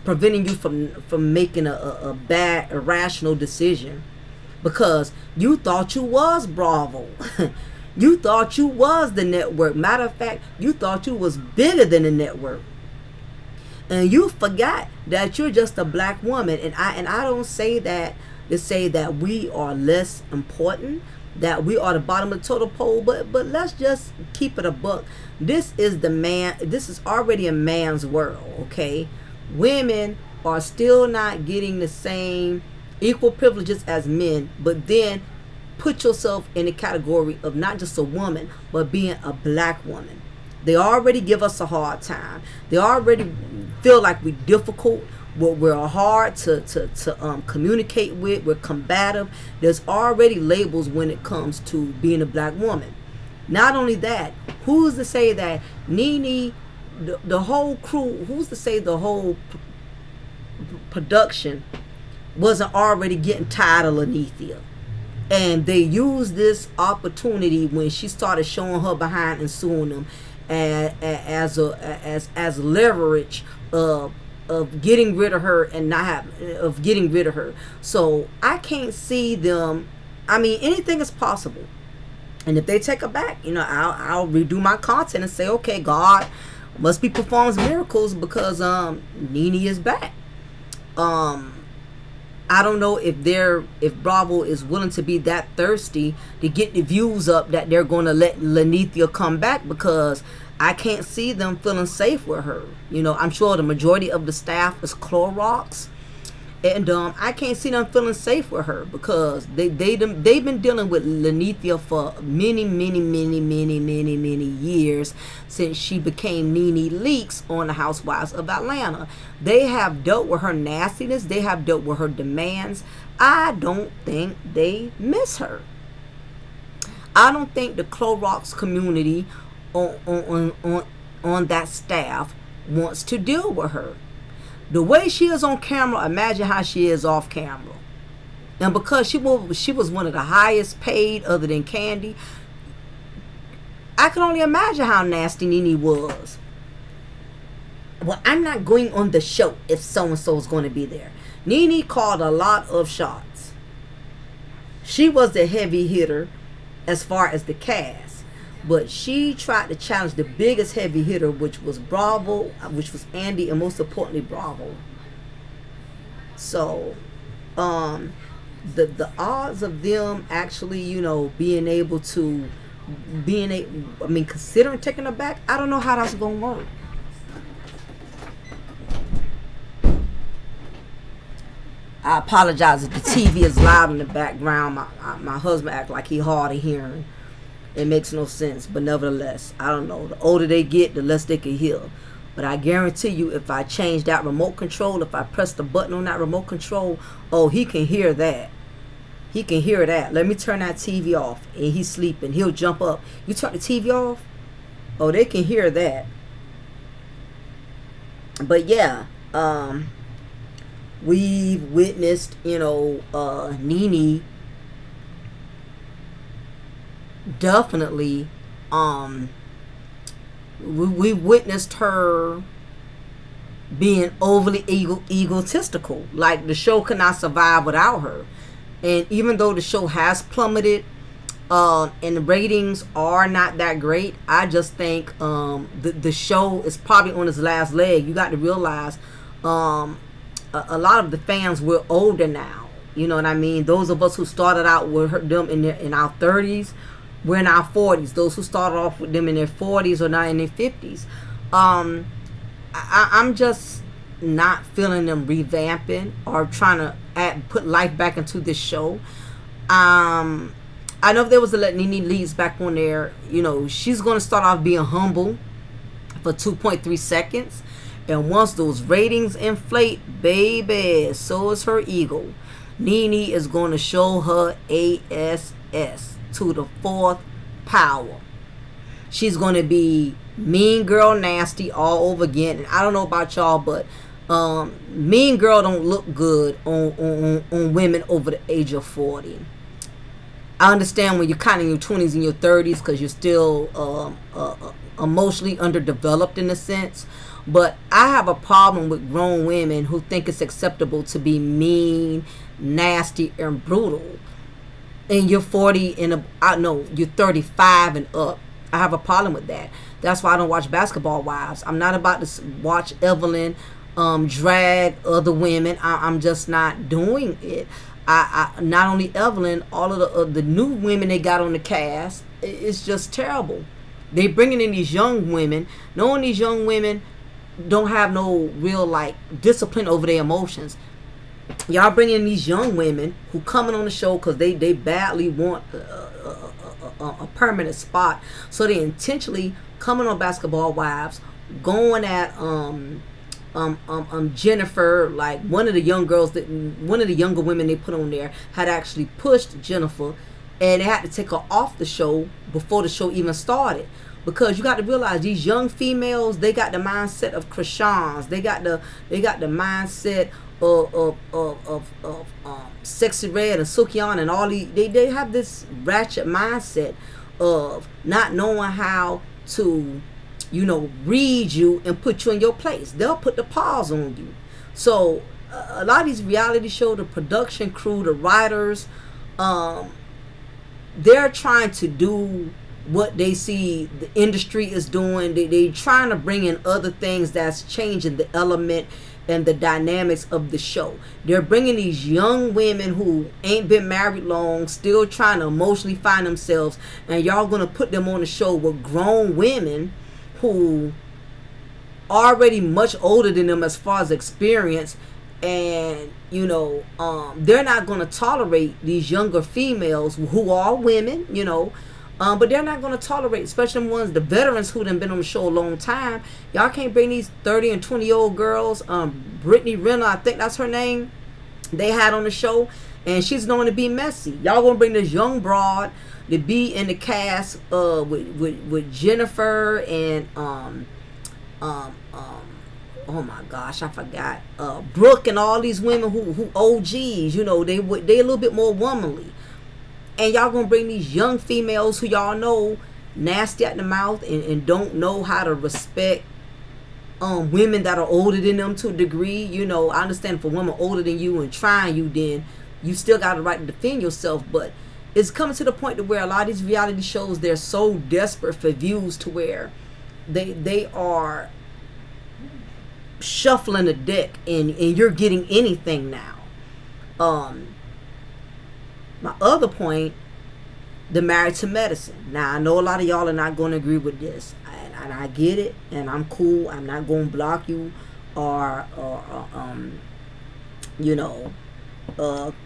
preventing you from making a bad, irrational decision. Because you thought you was Bravo. You thought you was the network. Matter of fact, you thought you was bigger than the network. And you forgot that you're just a black woman. And I don't say that to say that we are less important, that we are the bottom of the totem pole, but let's just keep it a buck. This is already a man's world, okay? Women are still not getting the same equal privileges as men, but then put yourself in the category of not just a woman, but being a black woman. They already give us a hard time. They already feel like we're difficult. We're hard to communicate with. We're combative. There's already labels when it comes to being a black woman. Not only that, who's to say that Nene, the whole crew, who's to say the whole production wasn't already getting tired of 𝓜𝓸𝓬𝓱𝓪'𝓼? And they used this opportunity when she started showing her behind and suing them as leverage of getting rid of her and getting rid of her. So I can't see them. I mean, anything is possible. And if they take her back, I'll redo my content and say, okay, God must be performs miracles because Nene is back. I don't know if Bravo is willing to be that thirsty to get the views up that they're going to let 𝓜𝓸𝓬𝓱𝓪'𝓼 come back, because I can't see them feeling safe with her. I'm sure the majority of the staff is Clorox, and I can't see them feeling safe with her because they've been dealing with 𝓜𝓸𝓬𝓱𝓪'𝓼 for many years since she became Nene Leakes on the Housewives of Atlanta. They have dealt with her nastiness. They have dealt with her demands. I don't think they miss her. I don't think the Clorox community on that staff wants to deal with her. The way she is on camera, imagine how she is off camera. And because she was one of the highest paid other than Candy, I can only imagine how nasty Nene was. Well, I'm not going on the show if so-and-so is going to be there. Nene called a lot of shots. She was the heavy hitter as far as the cast. But she tried to challenge the biggest heavy hitter, which was Bravo, which was Andy, and most importantly, Bravo. So, the odds of them actually, being able to, considering taking her back, I don't know how that's going to work. I apologize if the TV is loud in the background. My husband act like he hard of hearing. It makes no sense, but nevertheless, I don't know. The older they get, the less they can hear. But I guarantee you, if I change that remote control, if I press the button on that remote control, oh, he can hear that. He can hear that. Let me turn that TV off, and he's sleeping. He'll jump up. You turn the TV off? Oh, they can hear that. But yeah, we've witnessed, Nene definitely, we witnessed her being overly egotistical. Like, the show cannot survive without her. And even though the show has plummeted, and the ratings are not that great, I just think the show is probably on its last leg. You got to realize a lot of the fans, we're older now. You know what I mean? Those of us who started out with them in our 30s, we're in our 40s. Those who started off with them in their 40s or now in their 50s. I'm just not feeling them revamping or trying to put life back into this show. I know if there was to let Nene Leakes back on there, she's going to start off being humble for 2.3 seconds. And once those ratings inflate, baby, so is her ego. Nene is going to show her ass to the fourth power. She's going to be mean girl nasty all over again. And I don't know about y'all, but mean girl don't look good on women over the age of 40. I understand when you're kind of in your 20s and your 30s because you're still emotionally underdeveloped in a sense. But I have a problem with grown women who think it's acceptable to be mean, nasty, and brutal. And you're 40 and you're 35 and up. I have a problem with that. That's why I don't watch Basketball Wives. I'm not about to watch Evelyn drag other women. I'm just not doing it. I not only Evelyn, all of the new women they got on the cast, it's just terrible. They bringing in these young women, knowing these young women don't have no real discipline over their emotions. Y'all bring in these young women who coming on the show because they badly want a permanent spot, so they intentionally coming on Basketball Wives, going at Jennifer. Like, one of the younger women they put on there had actually pushed Jennifer, and they had to take her off the show before the show even started. Because you got to realize these young females, they got the mindset of Krishans. They got the mindset of Sexy Red and Sukihana and all these. They have this ratchet mindset of not knowing how to, read you and put you in your place. They'll put the pause on you. So a lot of these reality shows, the production crew, the writers, they're trying to do what they see the industry is doing. They trying to bring in other things that's changing the element and the dynamics of the show. They're bringing these young women who ain't been married long, still trying to emotionally find themselves, and y'all gonna put them on the show with grown women who already much older than them as far as experience. And they're not going to tolerate these younger females who are women, but they're not going to tolerate, especially the veterans who done been on the show a long time. Y'all can't bring these 30 and 20-year-old girls. Brittany Renner, I think that's her name, they had on the show. and she's known to be messy. Y'all gonna bring this young broad to be in the cast with Jennifer and oh my gosh, I forgot Brooke and all these women who OGs. You know, they a little bit more womanly, and y'all gonna bring these young females who y'all know nasty at the mouth and don't know how to respect women that are older than them to a degree. You know, I understand if a woman older than you and trying you, then you still got the right to defend yourself. But it's coming to the point to where a lot of these reality shows, they're so desperate for views to where they are shuffling the deck and you're getting anything now. My other point, the Married to Medicine. Now, I know a lot of y'all are not going to agree with this, and I get it, and I'm cool. I'm not going to block you or you know,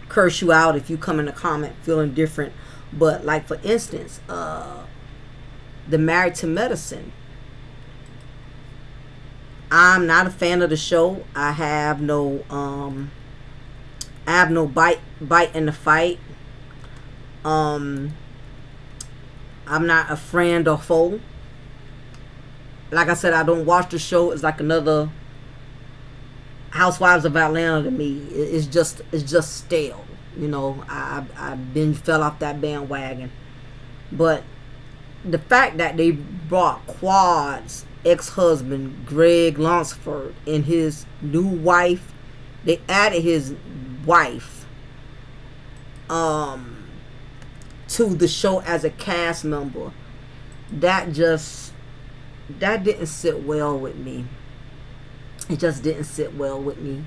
curse you out if you come in a comment feeling different. But like, for instance, the Married to Medicine, I'm not a fan of the show. I have no bite in the fight. I'm not a friend or foe. Like I said, I don't watch the show. It's like another Housewives of Atlanta to me. It's just stale. You know, I've been fell off that bandwagon. But the fact that they brought Quad's ex-husband Greg Lunsford and his new wife, they added his wife to the show as a cast member, that didn't sit well with me. It just didn't sit well with me.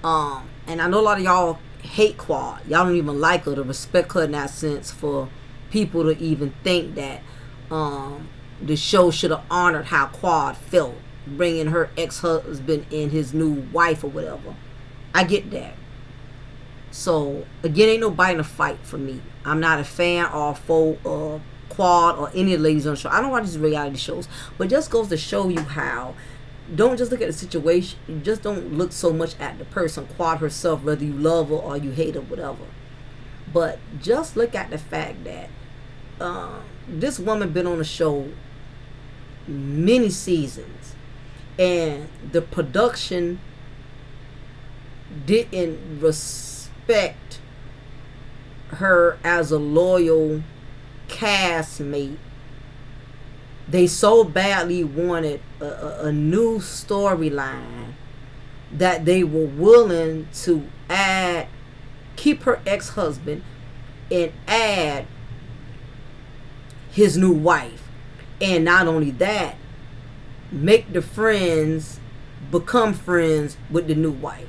And I know a lot of y'all hate Quad. Y'all don't even like her to respect her in that sense, for people to even think that the show should have honored how Quad felt bringing her ex-husband and his new wife or whatever. I get that. So again, ain't no biting a fight for me. I'm not a fan or foe of Quad or any of the ladies on the show. I don't watch these reality shows, but it just goes to show you how, don't just look at the situation. Just don't look so much at the person, Quad herself, whether you love her or you hate her, whatever. But just look at the fact that this woman been on the show many seasons, and the production didn't respect her as a loyal castmate. They so badly wanted a new storyline that they were willing to keep her ex-husband and add his new wife. And not only that, make the friends become friends with the new wife.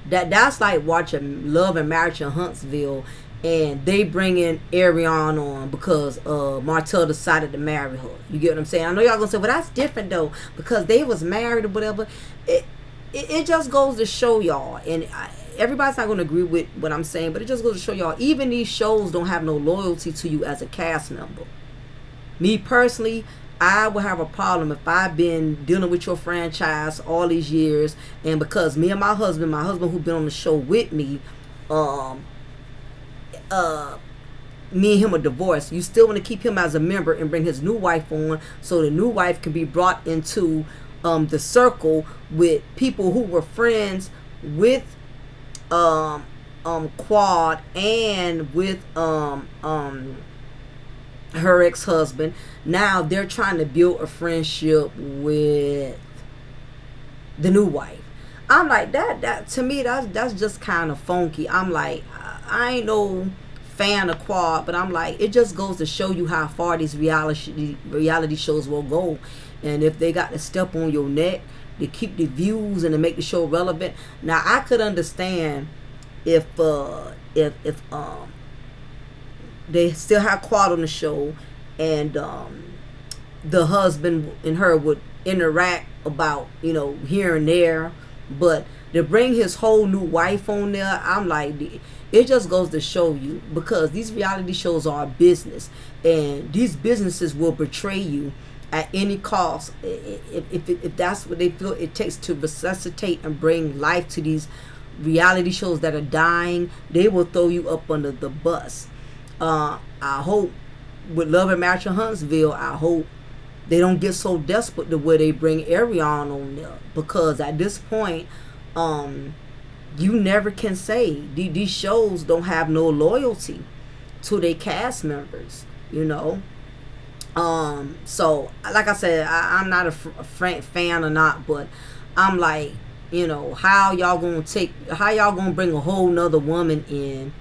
That's like watching Love and Marriage in Huntsville, and they bring in Ariane on because Martell decided to marry her. You get what I'm saying? I know y'all gonna say, well, that's different though, because they was married or whatever. It just goes to show y'all, and everybody's not gonna agree with what I'm saying, but it just goes to show y'all, even these shows don't have no loyalty to you as a cast member. Me personally, I would have a problem if I've been dealing with your franchise all these years, and because me and my husband who's been on the show with me, me and him are divorced. You still want to keep him as a member and bring his new wife on, so the new wife can be brought into the circle with people who were friends with Quad and with her ex-husband. Now they're trying to build a friendship with the new wife. I'm like, that to me, that's just kind of funky. I'm like, I ain't no fan of Quad, but I'm like, it just goes to show you how far these reality shows will go. And if they got to step on your neck to keep the views and to make the show relevant. Now I could understand if they still have Quad on the show, and the husband and her would interact about, here and there, but to bring his whole new wife on there, I'm like, it just goes to show you, because these reality shows are a business, and these businesses will betray you at any cost if that's what they feel it takes to resuscitate and bring life to these reality shows that are dying, they will throw you up under the bus. I hope with Love and Marriage in Huntsville, I hope they don't get so desperate to where they bring Ariana on there, because at this point, you never can say these shows don't have no loyalty to their cast members, you know. So like I said, I'm not a fan or not, but I'm like, you know, how y'all gonna bring a whole nother woman in,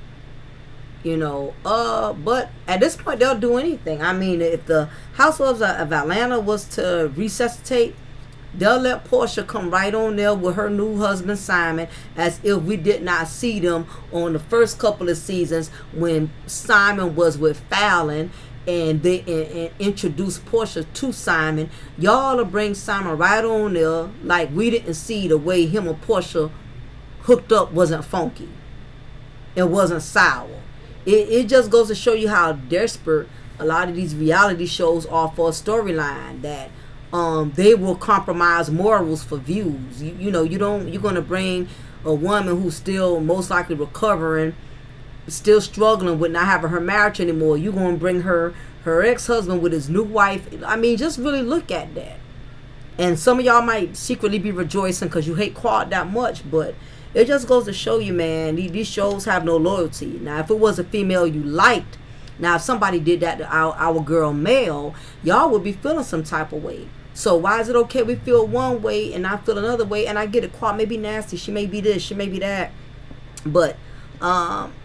you know. But at this point they'll do anything. I mean, if the Housewives of Atlanta was to resuscitate, they'll let Portia come right on there with her new husband Simon, as if we did not see them on the first couple of seasons when Simon was with Fallon, and they and introduced Portia to Simon. Y'all will bring Simon right on there like we didn't see the way him and Portia hooked up wasn't funky. It wasn't sour. It just goes to show you how desperate a lot of these reality shows are for a storyline, that they will compromise morals for views. You know, you're gonna bring a woman who's still most likely recovering, still struggling with not having her marriage anymore. You're gonna bring her ex-husband with his new wife. I mean, just really look at that. And some of y'all might secretly be rejoicing because you hate Quad that much, but it just goes to show you, man, these shows have no loyalty. Now, if it was a female you liked, now if somebody did that to our girl Mel, y'all would be feeling some type of way. So why is it okay we feel one way and I feel another way? And I get it, Quad may be nasty, she may be this, she may be that, but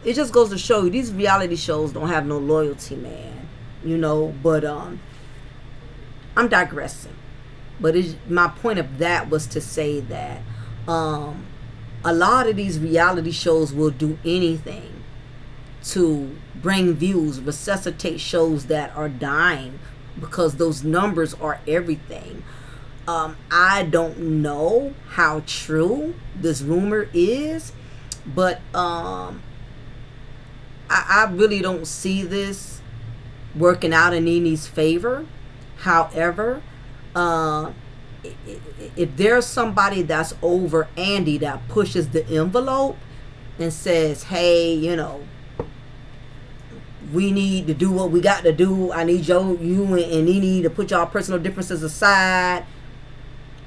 it just goes to show you these reality shows don't have no loyalty, man. You know, but I'm digressing. But my point of that was to say that a lot of these reality shows will do anything to bring views, resuscitate shows that are dying, because those numbers are everything. I don't know how true this rumor is, but I really don't see this working out in NeNe's favor. However, if there's somebody that's over Andy that pushes the envelope and says, hey, you know, we need to do what we got to do. I need you and NeNe to put y'all personal differences aside,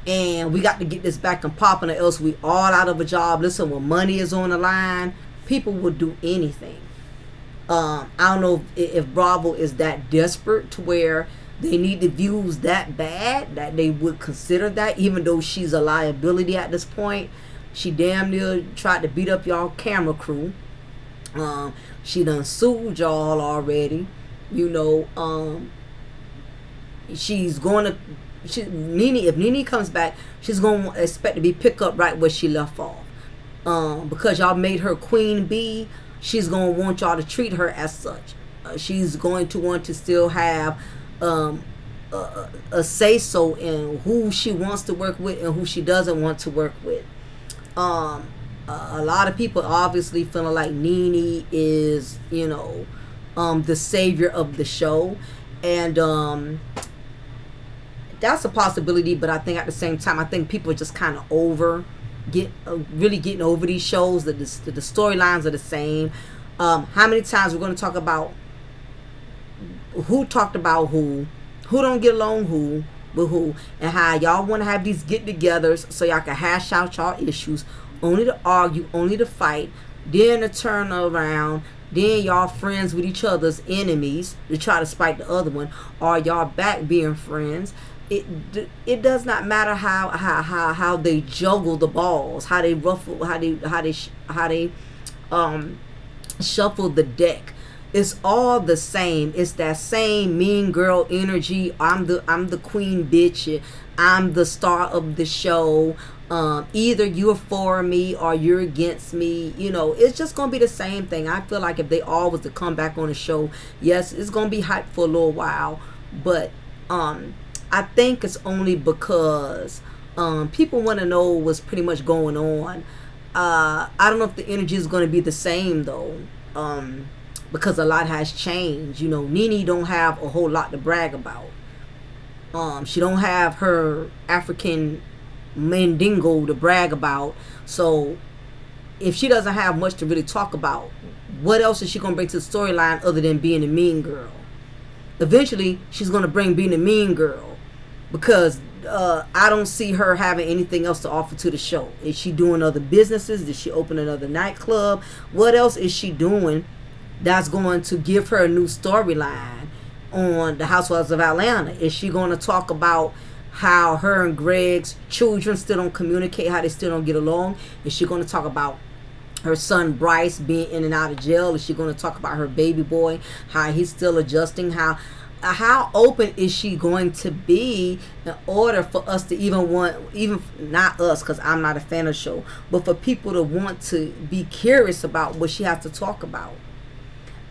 and we got to get this back and popping, or else we all out of a job. Listen, when money is on the line, people will do anything. I don't know if Bravo is that desperate to where they need the views that bad that they would consider that, even though she's a liability at this point. She damn near tried to beat up y'all camera crew. She done sued y'all already. You know, she's going to, if NeNe comes back, she's going to expect to be picked up right where she left off. Because y'all made her queen bee, she's going to want y'all to treat her as such. She's going to want to still have a say-so in who she wants to work with and who she doesn't want to work with. A lot of people obviously feeling like NeNe is, you know, the savior of the show. And that's a possibility, but I think at the same time, I think people are just kind of really getting over these shows. That the storylines are the same. How many times we're going to talk about who talked about who don't get along with who, and how y'all want to have these get-togethers so y'all can hash out y'all issues, only to argue, only to fight, then to turn around, then y'all friends with each other's enemies to try to spite the other one, or y'all back being friends. It does not matter how they juggle the balls, how they ruffle, how they shuffle the deck. It's all the same. It's that same mean girl energy. I'm the queen bitch. I'm the star of the show. Either you're for me or you're against me. You know, it's just gonna be the same thing. I feel like if they all was to come back on the show, yes, it's gonna be hyped for a little while, but I think it's only because people want to know what's pretty much going on. I don't know if the energy is going to be the same though, because a lot has changed. You know, NeNe don't have a whole lot to brag about. She don't have her African Mandingo to brag about. So if she doesn't have much to really talk about, what else is she going to bring to the storyline other than being a mean girl? Eventually, she's going to bring being a mean girl, because I don't see her having anything else to offer to the show. Is she doing other businesses? Did she open another nightclub? What else is she doing that's going to give her a new storyline on the Housewives of Atlanta? Is she going to talk about how her and Greg's children still don't communicate, how they still don't get along? Is she going to talk about her son Bryce being in and out of jail? Is she going to talk about her baby boy, how he's still adjusting? How open is she going to be in order for us to even not us, because I'm not a fan of the show, but for people to want to be curious about what she has to talk about?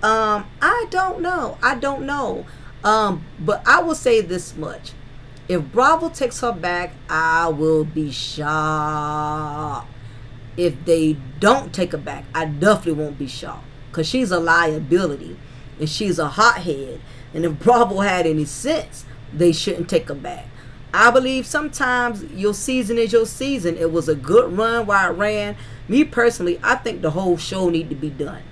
I don't know. But I will say this much. If Bravo takes her back, I will be shocked. If they don't take her back, I definitely won't be shocked, because she's a liability and she's a hothead. And if Bravo had any sense, they shouldn't take her back. I believe sometimes your season is your season. It was a good run while it ran. Me personally, I think the whole show need to be done.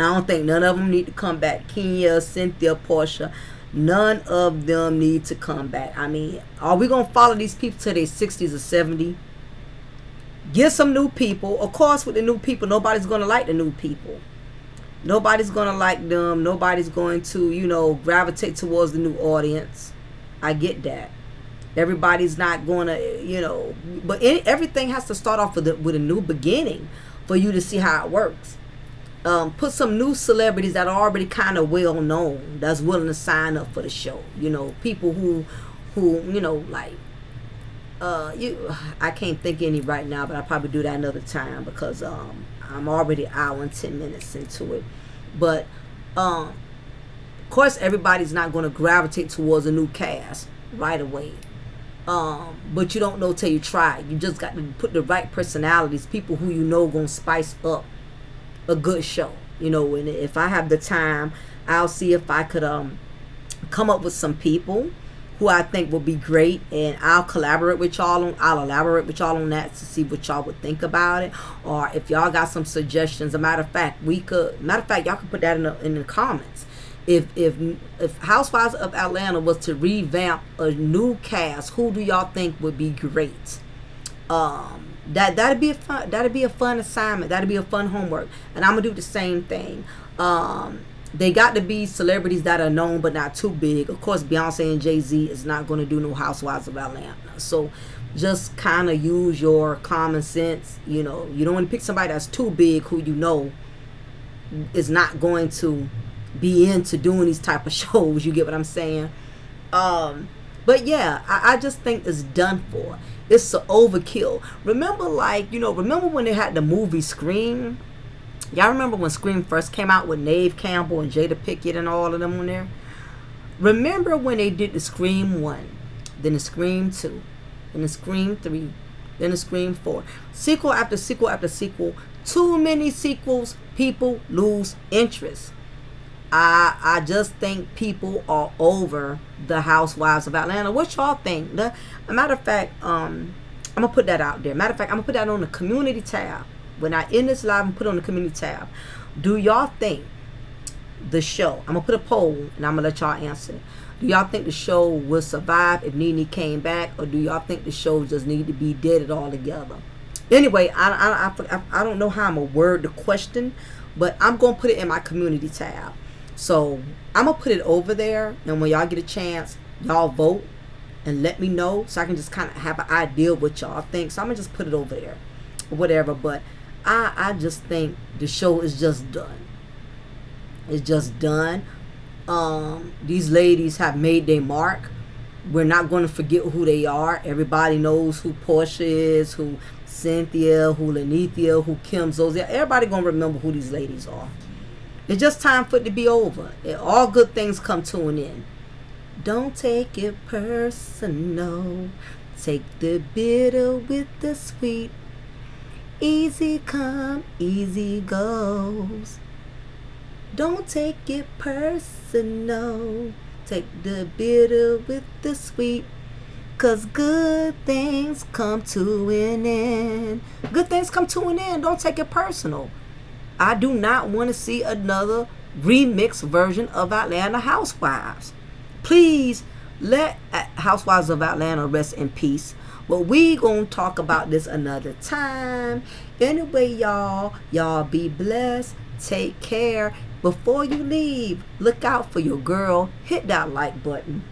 I don't think none of them need to come back. Kenya, Cynthia, Portia, none of them need to come back. I mean, are we going to follow these people to their 60s or 70s? Get some new people. Of course, with the new people, nobody's going to like the new people. Nobody's going to like them. Nobody's going to, gravitate towards the new audience. I get that. Everybody's not going to, but everything has to start off with a new beginning for you to see how it works. Put some new celebrities that are already kind of well known, that's willing to sign up for the show. People who like, I can't think any right now, but I'll probably do that another time, because I'm already an hour and 10 minutes into it. But of course, everybody's not going to gravitate towards a new cast right away. But you don't know till you try. You just got to put the right personalities, people who going to spice up a good show. And if I have the time, I'll see if I could come up with some people who I think will be great, and I'll elaborate with y'all on that to see what y'all would think about it, or if y'all got some suggestions. Matter of fact, y'all can put that in the comments. If Housewives of Atlanta was to revamp a new cast, who do y'all think would be great? That'd be a fun assignment. That'd be a fun homework, and I'm gonna do the same thing. They got to be celebrities that are known but not too big. Of course, Beyonce and Jay-Z is not going to do no Housewives of Atlanta. So just kind of use your common sense. You don't want to pick somebody that's too big who is not going to be into doing these type of shows. You get what I'm saying? But yeah, I just think it's done for. It's an overkill. Remember when they had the movie Scream? Y'all remember when Scream first came out with Neve Campbell and Jada Pinkett and all of them on there? Remember when they did the Scream 1, then the Scream 2, then the Scream 3, then the Scream 4. Sequel after sequel after sequel. Too many sequels, people lose interest. I just think people are over the Housewives of Atlanta. What y'all think? A matter of fact, I'm going to put that out there. Matter of fact, I'm going to put that on the community tab. When I end this live and put on the community tab, do y'all think the show, I'm going to put a poll and I'm going to let y'all answer. Do y'all think the show will survive if NeNe came back, or do y'all think the show just need to be dead altogether? Anyway, I don't know how I'm going to word the question, but I'm going to put it in my community tab. So I'm going to put it over there, and when y'all get a chance, y'all vote and let me know so I can just kind of have an idea of what y'all think. So I'm going to just put it over there or whatever, but I just think the show is just done. It's just done. These ladies have made their mark. We're not going to forget who they are. Everybody knows who Portia is, who Cynthia, who Lenithia, who Kim Zolcia. Everybody going to remember who these ladies are. It's just time for it to be over. All good things come to an end. Don't take it personal. Take the bitter with the sweet. Easy come, easy goes. Don't take it personal. Take the bitter with the sweet. 'cause good things come to an end. Good things come to an end. Don't take it personal. I do not want to see another remix version of Atlanta Housewives. Please let Housewives of Atlanta rest in peace. But we gonna talk about this another time. Anyway, y'all be blessed. Take care. Before you leave, look out for your girl. Hit that like button.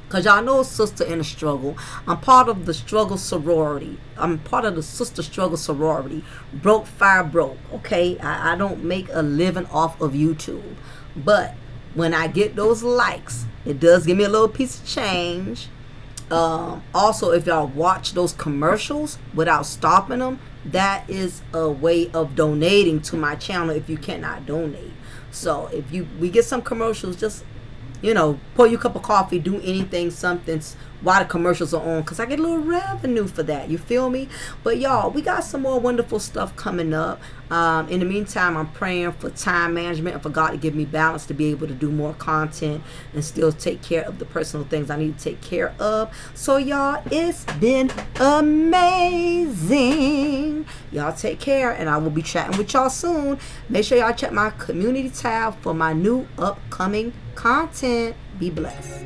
Because y'all know a sister in a struggle. I'm part of the struggle sorority. I'm part of the sister struggle sorority. Broke, fire, broke. Okay? I don't make a living off of YouTube. But when I get those likes, it does give me a little piece of change. Also, if y'all watch those commercials without stopping them, that is a way of donating to my channel if you cannot donate. So if we get some commercials, just pour you a cup of coffee, do anything, something while the commercials are on, because I get a little revenue for that. You feel me? But y'all, we got some more wonderful stuff coming up. In the meantime, I'm praying for time management and for God to give me balance to be able to do more content and still take care of the personal things I need to take care of. So y'all, it's been amazing. Y'all take care, and I will be chatting with y'all soon. Make sure y'all check my community tab for my new upcoming content. Be blessed.